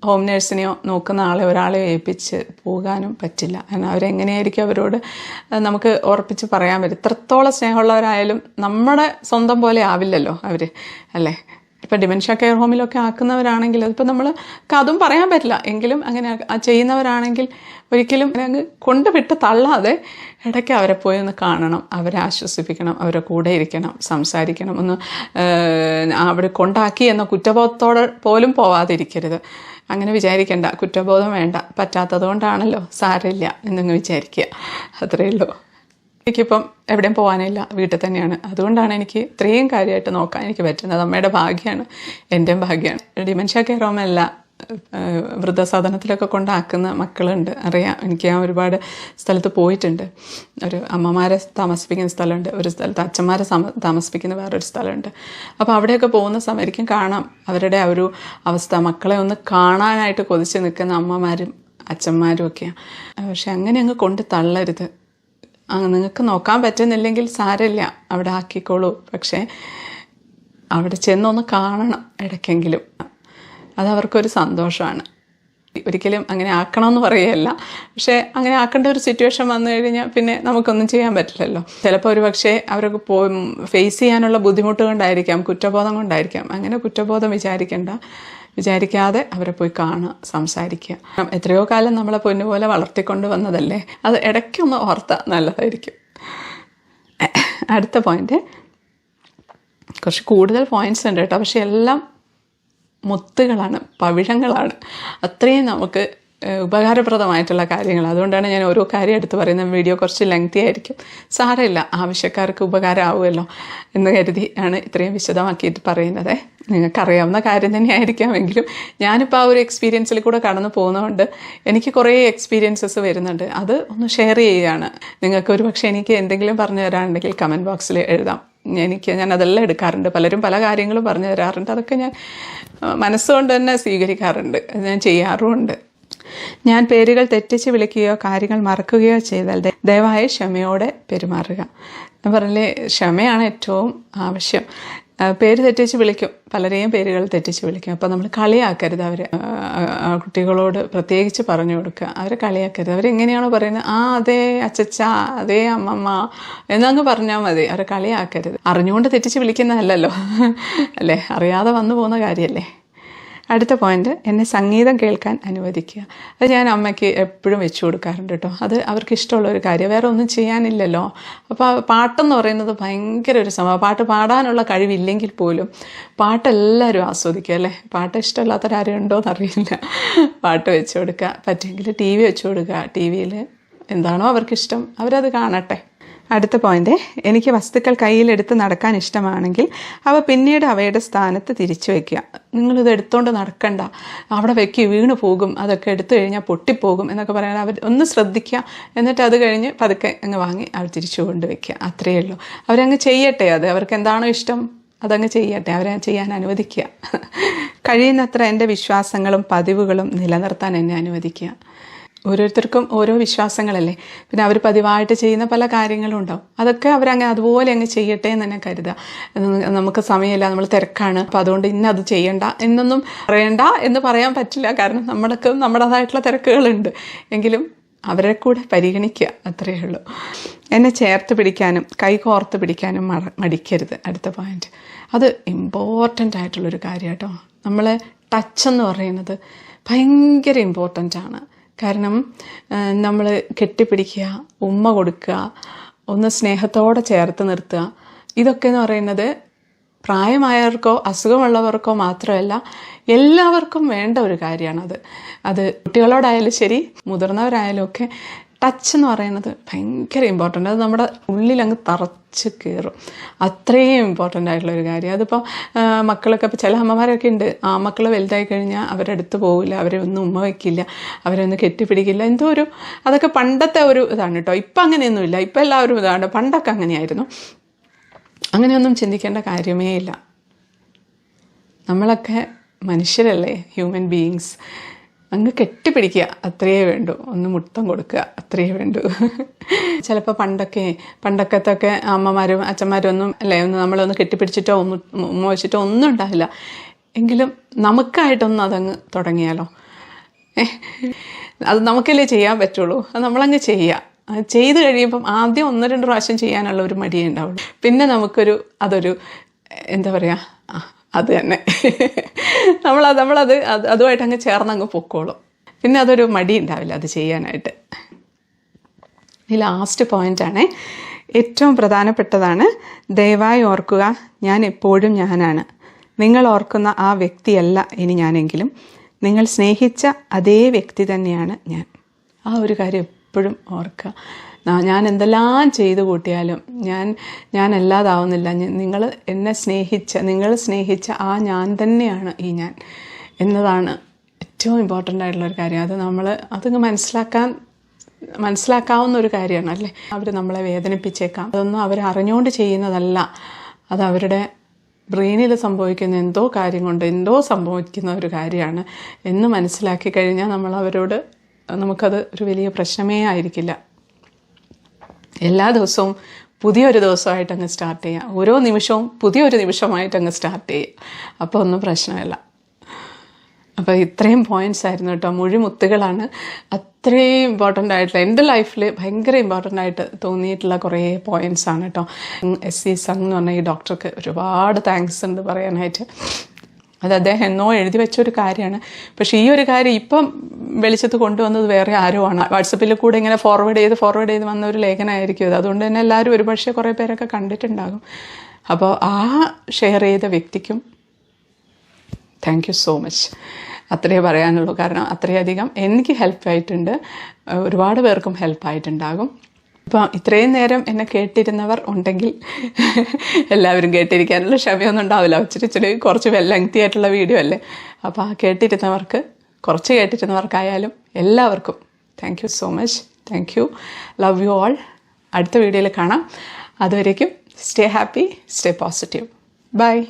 ഹോം നേഴ്സിനെയോ നോക്കുന്ന ഒരാളെ ഏൽപ്പിച്ച് പോകാനും പറ്റില്ല. കാരണം അവരെങ്ങനെയായിരിക്കും അവരോട് നമുക്ക് ഉറപ്പിച്ച് പറയാൻ പറ്റും. എത്രത്തോളം സ്നേഹമുള്ളവരായാലും നമ്മുടെ സ്വന്തം പോലെ ആവില്ലല്ലോ അവർ അല്ലേ. ഇപ്പം ഡിമെൻഷ്യ കെയർ ഹോമിലൊക്കെ ആക്കുന്നവരാണെങ്കിൽ അതിപ്പോൾ നമ്മൾക്ക് അതും പറയാൻ പറ്റില്ല. എങ്കിലും അങ്ങനെ ചെയ്യുന്നവരാണെങ്കിൽ ഒരിക്കലും അങ്ങ് കൊണ്ടുവിട്ട് തള്ളാതെ ഇടയ്ക്ക് അവരെ പോയി ഒന്ന് കാണണം, അവരെ ആശ്വസിപ്പിക്കണം, അവരെ കൂടെ ഇരിക്കണം, സംസാരിക്കണം. ഒന്ന് അവിടെ കൊണ്ടാക്കി എന്ന കുറ്റബോധത്തോടെ പോലും പോവാതിരിക്കരുത്. അങ്ങനെ വിചാരിക്കേണ്ട, കുറ്റബോധം വേണ്ട, പറ്റാത്തത് കൊണ്ടാണല്ലോ, സാരമില്ല എന്നങ്ങ് വിചാരിക്കുക, അത്രയേ ഉള്ളൂ. എനിക്കിപ്പം എവിടെയും പോകാനില്ല, വീട്ടിൽ തന്നെയാണ്. അതുകൊണ്ടാണ് എനിക്ക് ഇത്രയും കാര്യമായിട്ട് നോക്കാൻ എനിക്ക് പറ്റുന്നത്. അമ്മയുടെ ഭാഗ്യമാണ്, എൻ്റെയും ഭാഗ്യമാണ്. ഡിമെൻഷ്യ കെയർ ഹോമല്ല, വൃദ്ധസദനത്തിലൊക്കെ കൊണ്ടാക്കുന്ന മക്കളുണ്ട്, അറിയാം. എനിക്ക് ഞാൻ ഒരുപാട് സ്ഥലത്ത് പോയിട്ടുണ്ട്. ഒരു അമ്മമാരെ താമസിപ്പിക്കുന്ന സ്ഥലമുണ്ട്, ഒരു സ്ഥലത്ത് അച്ഛന്മാരെ താമസിപ്പിക്കുന്ന വേറൊരു സ്ഥലമുണ്ട്. അപ്പോൾ അവിടെയൊക്കെ പോകുന്ന സമയമായിരിക്കും കാണാം അവരുടെ ആ ഒരു അവസ്ഥ. മക്കളെ ഒന്ന് കാണാനായിട്ട് കൊതിച്ച് നിൽക്കുന്ന അമ്മമാരും അച്ഛന്മാരും ഒക്കെയാണ്. പക്ഷെ അങ്ങനെ അങ്ങ് കൊണ്ട് തള്ളരുത്. നിങ്ങൾക്ക് നോക്കാൻ പറ്റുന്നില്ലെങ്കിൽ സാരമില്ല, അവിടെ ആക്കിക്കോളൂ. പക്ഷേ അവിടെ ചെന്നൊന്ന് കാണണം ഇടയ്ക്കെങ്കിലും, അതവർക്കൊരു സന്തോഷമാണ്. ഒരിക്കലും അങ്ങനെ ആക്കണമെന്ന് പറയുകയല്ല, പക്ഷേ അങ്ങനെ ആക്കേണ്ട ഒരു സിറ്റുവേഷൻ വന്നു കഴിഞ്ഞാൽ പിന്നെ നമുക്കൊന്നും ചെയ്യാൻ പറ്റില്ലല്ലോ. ചിലപ്പോൾ ഒരു പക്ഷേ അവരൊക്കെ ഫേസ് ചെയ്യാനുള്ള ബുദ്ധിമുട്ട് കൊണ്ടായിരിക്കാം, കുറ്റബോധം കൊണ്ടായിരിക്കാം. അങ്ങനെ കുറ്റബോധം വിചാരിക്കേണ്ട. വിചാരിക്കാതെ അവരെ പോയി കാണുക, സംസാരിക്കുക. എത്രയോ കാലം നമ്മളെ പൊന്നുപോലെ വളർത്തിക്കൊണ്ട് വന്നതല്ലേ, അത് ഇടയ്ക്കൊന്ന് ഓർത്താൽ നല്ലതായിരിക്കും. അടുത്ത പോയിന്റ്, കുറച്ച് കൂടുതൽ പോയിന്റ്സ് ഉണ്ട് കേട്ടോ, പക്ഷെ എല്ലാം മുത്തുകളാണ്, പവിഴങ്ങളാണ്. അത്രയും നമുക്ക് ഉപകാരപ്രദമായിട്ടുള്ള കാര്യങ്ങൾ. അതുകൊണ്ടാണ് ഞാൻ ഓരോ കാര്യം എടുത്ത് പറയുന്നത്. വീഡിയോ കുറച്ച് ലെങ്തി ആയിരിക്കും, സാരമില്ല, ആവശ്യക്കാർക്ക് ഉപകാരമാവുമല്ലോ എന്ന് കരുതി ആണ് ഇത്രയും വിശദമാക്കിയിട്ട് പറയുന്നത്. നിങ്ങൾക്കറിയാവുന്ന കാര്യം തന്നെയായിരിക്കാമെങ്കിലും ഞാനിപ്പോൾ ആ ഒരു എക്സ്പീരിയൻസിൽ കൂടെ കടന്നു പോകുന്നതുകൊണ്ട് എനിക്ക് കുറേ എക്സ്പീരിയൻസസ് വരുന്നുണ്ട്. അത് ഒന്ന് ഷെയർ ചെയ്യുകയാണ്. നിങ്ങൾക്ക് ഒരു പക്ഷേ എനിക്ക് എന്തെങ്കിലും പറഞ്ഞു തരാനുണ്ടെങ്കിൽ കമൻറ്റ് ബോക്സിൽ എഴുതാം. ഞാൻ അതെല്ലാം എടുക്കാറുണ്ട്. പലരും പല കാര്യങ്ങളും പറഞ്ഞു തരാറുണ്ട്. അതൊക്കെ ഞാൻ മനസ്സുകൊണ്ട് തന്നെ സ്വീകരിക്കാറുണ്ട്, ഞാൻ ചെയ്യാറുമുണ്ട്. ഞാൻ പേരുകൾ തെറ്റിച്ച് വിളിക്കുകയോ കാര്യങ്ങൾ മറക്കുകയോ ചെയ്താൽ ദയവായി ക്ഷമയോടെ പെരുമാറുക. ഞാൻ പറഞ്ഞില്ലേ, ക്ഷമയാണ് ഏറ്റവും ആവശ്യം. പേര് തെറ്റിച്ച് വിളിക്കും, പലരെയും പേരുകൾ തെറ്റിച്ച് വിളിക്കും. അപ്പോൾ നമ്മൾ കളിയാക്കരുത്. അവർ കുട്ടികളോട് പ്രത്യേകിച്ച് പറഞ്ഞു കൊടുക്കുക, അവരെ കളിയാക്കരുത്. അവരെങ്ങനെയാണോ പറയുന്നത്, അതെ അച്ചച്ച, അതേ അമ്മമ്മ എന്നങ്ങ് പറഞ്ഞാൽ മതി, അവരെ കളിയാക്കരുത്. അറിഞ്ഞുകൊണ്ട് തെറ്റിച്ച് വിളിക്കുന്നതല്ലല്ലോ അല്ലേ, അറിയാതെ വന്നു പോകുന്ന കാര്യമല്ലേ. അടുത്ത പോയിന്റ്, എന്നെ സംഗീതം കേൾക്കാൻ അനുവദിക്കുക. അത് ഞാൻ അമ്മയ്ക്ക് എപ്പോഴും വെച്ചു കൊടുക്കാറുണ്ട് കേട്ടോ. അത് അവർക്ക് ഇഷ്ടമുള്ളൊരു കാര്യം, വേറെ ഒന്നും ചെയ്യാനില്ലല്ലോ. അപ്പോൾ പാട്ടെന്ന് പറയുന്നത് ഭയങ്കര ഒരു സംഭവം. പാട്ട് പാടാനുള്ള കഴിവില്ലെങ്കിൽ പോലും പാട്ടെല്ലാവരും ആസ്വദിക്കുക അല്ലേ. പാട്ട് ഇഷ്ടമില്ലാത്തവരാരും ഉണ്ടോയെന്ന് അറിയില്ല. പാട്ട് വെച്ചു കൊടുക്കുക, പറ്റുമെങ്കിൽ TV വെച്ചു കൊടുക്കുക. TV-യിൽ എന്താണോ അവർക്കിഷ്ടം അവരത് കാണട്ടെ. അടുത്ത പോയിന്റ്, എനിക്ക് വസ്തുക്കൾ കയ്യിലെടുത്ത് നടക്കാൻ ഇഷ്ടമാണെങ്കിൽ അവ പിന്നീട് അവയുടെ സ്ഥാനത്ത് തിരിച്ചു വയ്ക്കുക. നിങ്ങളിത് എടുത്തുകൊണ്ട് നടക്കണ്ട, അവിടെ വയ്ക്കുക, വീണ് പോകും, അതൊക്കെ എടുത്തു കഴിഞ്ഞാൽ പൊട്ടിപ്പോകും എന്നൊക്കെ പറയാൻ അവർ ഒന്ന് ശ്രദ്ധിക്കുക. എന്നിട്ട് അത് കഴിഞ്ഞ് പതുക്കെ അങ്ങ് വാങ്ങി അവർ തിരിച്ചു കൊണ്ടുവയ്ക്കുക. അത്രയേ ഉള്ളൂ. അവരങ്ങ് ചെയ്യട്ടെ, അത് അവർക്ക് എന്താണോ ഇഷ്ടം അതങ്ങ് ചെയ്യട്ടെ, അവരെ ചെയ്യാൻ അനുവദിക്കുക. കഴിയുന്നത്ര എൻ്റെ വിശ്വാസങ്ങളും പതിവുകളും നിലനിർത്താൻ എന്നെ അനുവദിക്കുക. ഓരോരുത്തർക്കും ഓരോ വിശ്വാസങ്ങളല്ലേ, പിന്നെ അവർ പതിവായിട്ട് ചെയ്യുന്ന പല കാര്യങ്ങളും ഉണ്ടാവും. അതൊക്കെ അവരങ്ങനെ അതുപോലെ അങ്ങ് ചെയ്യട്ടെ എന്ന് തന്നെ കരുതുക. നമുക്ക് സമയമില്ല, നമ്മൾ തിരക്കാണ്, അപ്പോൾ അതുകൊണ്ട് ഇന്നത് ചെയ്യണ്ട എന്നൊന്നും പറയണ്ട എന്ന് പറയാൻ പറ്റില്ല. കാരണം നമ്മൾക്ക് നമ്മുടേതായിട്ടുള്ള തിരക്കുകളുണ്ട്. എങ്കിലും അവരെ കൂടെ പരിഗണിക്കുക, അത്രയേ ഉള്ളൂ. എന്നെ ചേർത്ത് പിടിക്കാനും കൈകോർത്ത് പിടിക്കാനും മടിക്കരുത്. അടുത്ത പോയിന്റ്, അത് ഇമ്പോർട്ടൻ്റ് ആയിട്ടുള്ളൊരു കാര്യം കേട്ടോ. നമ്മളെ ടച്ച് എന്ന് പറയുന്നത് ഭയങ്കര ഇമ്പോർട്ടൻ്റ് ആണ്. കാരണം നമ്മൾ കെട്ടിപ്പിടിക്കുക, ഉമ്മ കൊടുക്കുക, ഒന്ന് സ്നേഹത്തോടെ ചേർത്ത് നിർത്തുക, ഇതൊക്കെ എന്ന് പറയുന്നത് പ്രായമായവർക്കോ അസുഖമുള്ളവർക്കോ മാത്രമല്ല, എല്ലാവർക്കും വേണ്ട ഒരു കാര്യമാണത്. അത് കുട്ടികളോടായാലും ശരി, മുതിർന്നവരായാലും ഒക്കെ ടച്ച് എന്ന് പറയുന്നത് ഭയങ്കര ഇമ്പോർട്ടൻ്റ്. അത് നമ്മുടെ ഉള്ളിലങ്ങ് തറച്ച് കയറും. അത്രയും ഇമ്പോർട്ടൻ്റ് ആയിട്ടുള്ളൊരു കാര്യം. അതിപ്പോൾ മക്കളൊക്കെ, ഇപ്പോൾ ചില അമ്മമാരൊക്കെ ഉണ്ട്, മക്കൾ വലുതായി കഴിഞ്ഞാൽ അവരെടുത്ത് പോകില്ല, അവരെ ഒന്നും ഉമ്മ വയ്ക്കില്ല, അവരൊന്നും കെട്ടിപ്പിടിക്കില്ല. എന്തോ ഒരു, അതൊക്കെ പണ്ടത്തെ ഒരു ഇതാണ് കേട്ടോ. ഇപ്പം അങ്ങനെയൊന്നുമില്ല, ഇപ്പം എല്ലാവരും ഇതാണ്. പണ്ടൊക്കെ അങ്ങനെയായിരുന്നു. അങ്ങനെയൊന്നും ചിന്തിക്കേണ്ട കാര്യമേ ഇല്ല. നമ്മളൊക്കെ മനുഷ്യരല്ലേ, ഹ്യൂമൻ ബീയിങ്സ്. അങ്ങ് കെട്ടിപ്പിടിക്കുക, അത്രയേ വേണ്ടൂ. ഒന്ന് മുത്തം കൊടുക്കുക, അത്രയേ വേണ്ടൂ. ചിലപ്പോൾ പണ്ടൊക്കത്തൊക്കെ അമ്മമാരും അച്ഛന്മാരും ഒന്നും അല്ലേ, നമ്മളൊന്ന് കെട്ടിപ്പിടിച്ചിട്ടോ ഉമ്മ വെച്ചിട്ടോ ഒന്നും ഉണ്ടാവില്ല. എങ്കിലും നമുക്കായിട്ടൊന്നും അതങ്ങ് തുടങ്ങിയാലോ. അത് നമുക്കല്ലേ ചെയ്യാൻ പറ്റുള്ളൂ. അത് നമ്മളങ്ങ് ചെയ്യുക. ചെയ്ത് കഴിയുമ്പം ആദ്യം 1-2 പ്രാവശ്യം ചെയ്യാനുള്ള ഒരു മടിയേ ഉണ്ടാവുള്ളൂ. പിന്നെ അതൊരു എന്താ പറയുക, അത് തന്നെ അതുമായിട്ട് അങ്ങ് ചേർന്നങ്ങ് പൊക്കോളും. പിന്നെ അതൊരു മടി ഉണ്ടാവില്ല അത് ചെയ്യാനായിട്ട്. ഈ ലാസ്റ്റ് പോയിൻ്റാണ് ഏറ്റവും പ്രധാനപ്പെട്ടതാണ്. ദയവായി ഓർക്കുക, ഞാൻ എപ്പോഴും ഞാനാണ്. നിങ്ങൾ ഓർക്കുന്ന ആ വ്യക്തിയല്ല ഇനി ഞാനെങ്കിലും നിങ്ങൾ സ്നേഹിച്ച അതേ വ്യക്തി തന്നെയാണ് ഞാൻ. ആ ഒരു കാര്യം എപ്പോഴും ഓർക്കുക. ഞാൻ എന്തെല്ലാം ചെയ്തു കൂട്ടിയാലും ഞാൻ അല്ലാതാവുന്നില്ല. നിങ്ങൾ സ്നേഹിച്ച ആ ഞാൻ തന്നെയാണ് ഈ ഞാൻ എന്നതാണ് ഏറ്റവും ഇമ്പോർട്ടൻ്റ് ആയിട്ടുള്ളൊരു കാര്യം. അതങ്ങ് മനസ്സിലാക്കാവുന്ന ഒരു കാര്യമാണ് അല്ലേ. അവർ നമ്മളെ വേദനിപ്പിച്ചേക്കാം, അതൊന്നും അവർ അറിഞ്ഞുകൊണ്ട് ചെയ്യുന്നതല്ല. അത് അവരുടെ ബ്രെയിനിൽ സംഭവിക്കുന്ന എന്തോ കാര്യം കൊണ്ട് എന്തോ സംഭവിക്കുന്ന ഒരു കാര്യമാണ് എന്ന് മനസ്സിലാക്കി കഴിഞ്ഞാൽ നമുക്കത് ഒരു വലിയ പ്രശ്നമേ ആയിരിക്കില്ല. എല്ലാ ദിവസവും പുതിയൊരു ദിവസമായിട്ട് അങ്ങ് സ്റ്റാർട്ട് ചെയ്യുക. ഓരോ നിമിഷവും പുതിയൊരു നിമിഷമായിട്ട് അങ്ങ് സ്റ്റാർട്ട് ചെയ്യുക. അപ്പോൾ ഒന്നും പ്രശ്നമില്ല. അപ്പോൾ ഇത്രയും പോയിൻറ്റ്സ് ആയിരുന്നു കേട്ടോ. മുത്തുകളാണ്. അത്രയും ഇമ്പോർട്ടൻ്റ് ആയിട്ടുള്ള, എൻ്റെ ലൈഫിൽ ഭയങ്കര ഇമ്പോർട്ടൻ്റ് ആയിട്ട് തോന്നിയിട്ടുള്ള കുറേ പോയിൻറ്റ്സ് ആണ് കേട്ടോ. SC സംഗ് എന്ന് പറഞ്ഞ ഈ ഡോക്ടർക്ക് ഒരുപാട് താങ്ക്സ് ഉണ്ട് പറയാനായിട്ട്. അത് അദ്ദേഹം എന്നോ എഴുതി വെച്ചൊരു കാര്യമാണ്. പക്ഷേ ഈ ഒരു കാര്യം ഇപ്പം വെളിച്ചത്ത് കൊണ്ടുവന്നത് വേറെ ആരോ ആണ്. വാട്സപ്പിൽ കൂടെ ഇങ്ങനെ ഫോർവേഡ് ചെയ്ത് വന്ന ഒരു ലേഖനമായിരിക്കും അത്. അതുകൊണ്ട് തന്നെ എല്ലാവരും ഒരുപക്ഷെ കുറേ പേരൊക്കെ കണ്ടിട്ടുണ്ടാകും. അപ്പോൾ ആ ഷെയർ ചെയ്ത വ്യക്തിക്കും താങ്ക് യു സോ മച്ച്. അത്രയേ പറയാനുള്ളൂ. കാരണം അത്രയധികം എനിക്ക് ഹെൽപ്പായിട്ടുണ്ട്, ഒരുപാട് പേർക്കും ഹെൽപ്പായിട്ടുണ്ടാകും. അപ്പോൾ ഇത്രയും നേരം എന്നെ കേട്ടിരുന്നവർ ഉണ്ടെങ്കിൽ എല്ലാവരും കേട്ടിരിക്കാനുള്ള ക്ഷമയൊന്നും ഉണ്ടാവില്ല. ഇച്ചിരി കുറച്ച് ലെങ്തി ആയിട്ടുള്ള വീഡിയോ അല്ലേ. അപ്പോൾ ആ കുറച്ച് കേട്ടിരുന്നവർക്കായാലും എല്ലാവർക്കും thank you so much. Thank you. Love you all. അടുത്ത വീഡിയോയിൽ കാണാം. അതുവരേക്കും stay happy, stay positive. By.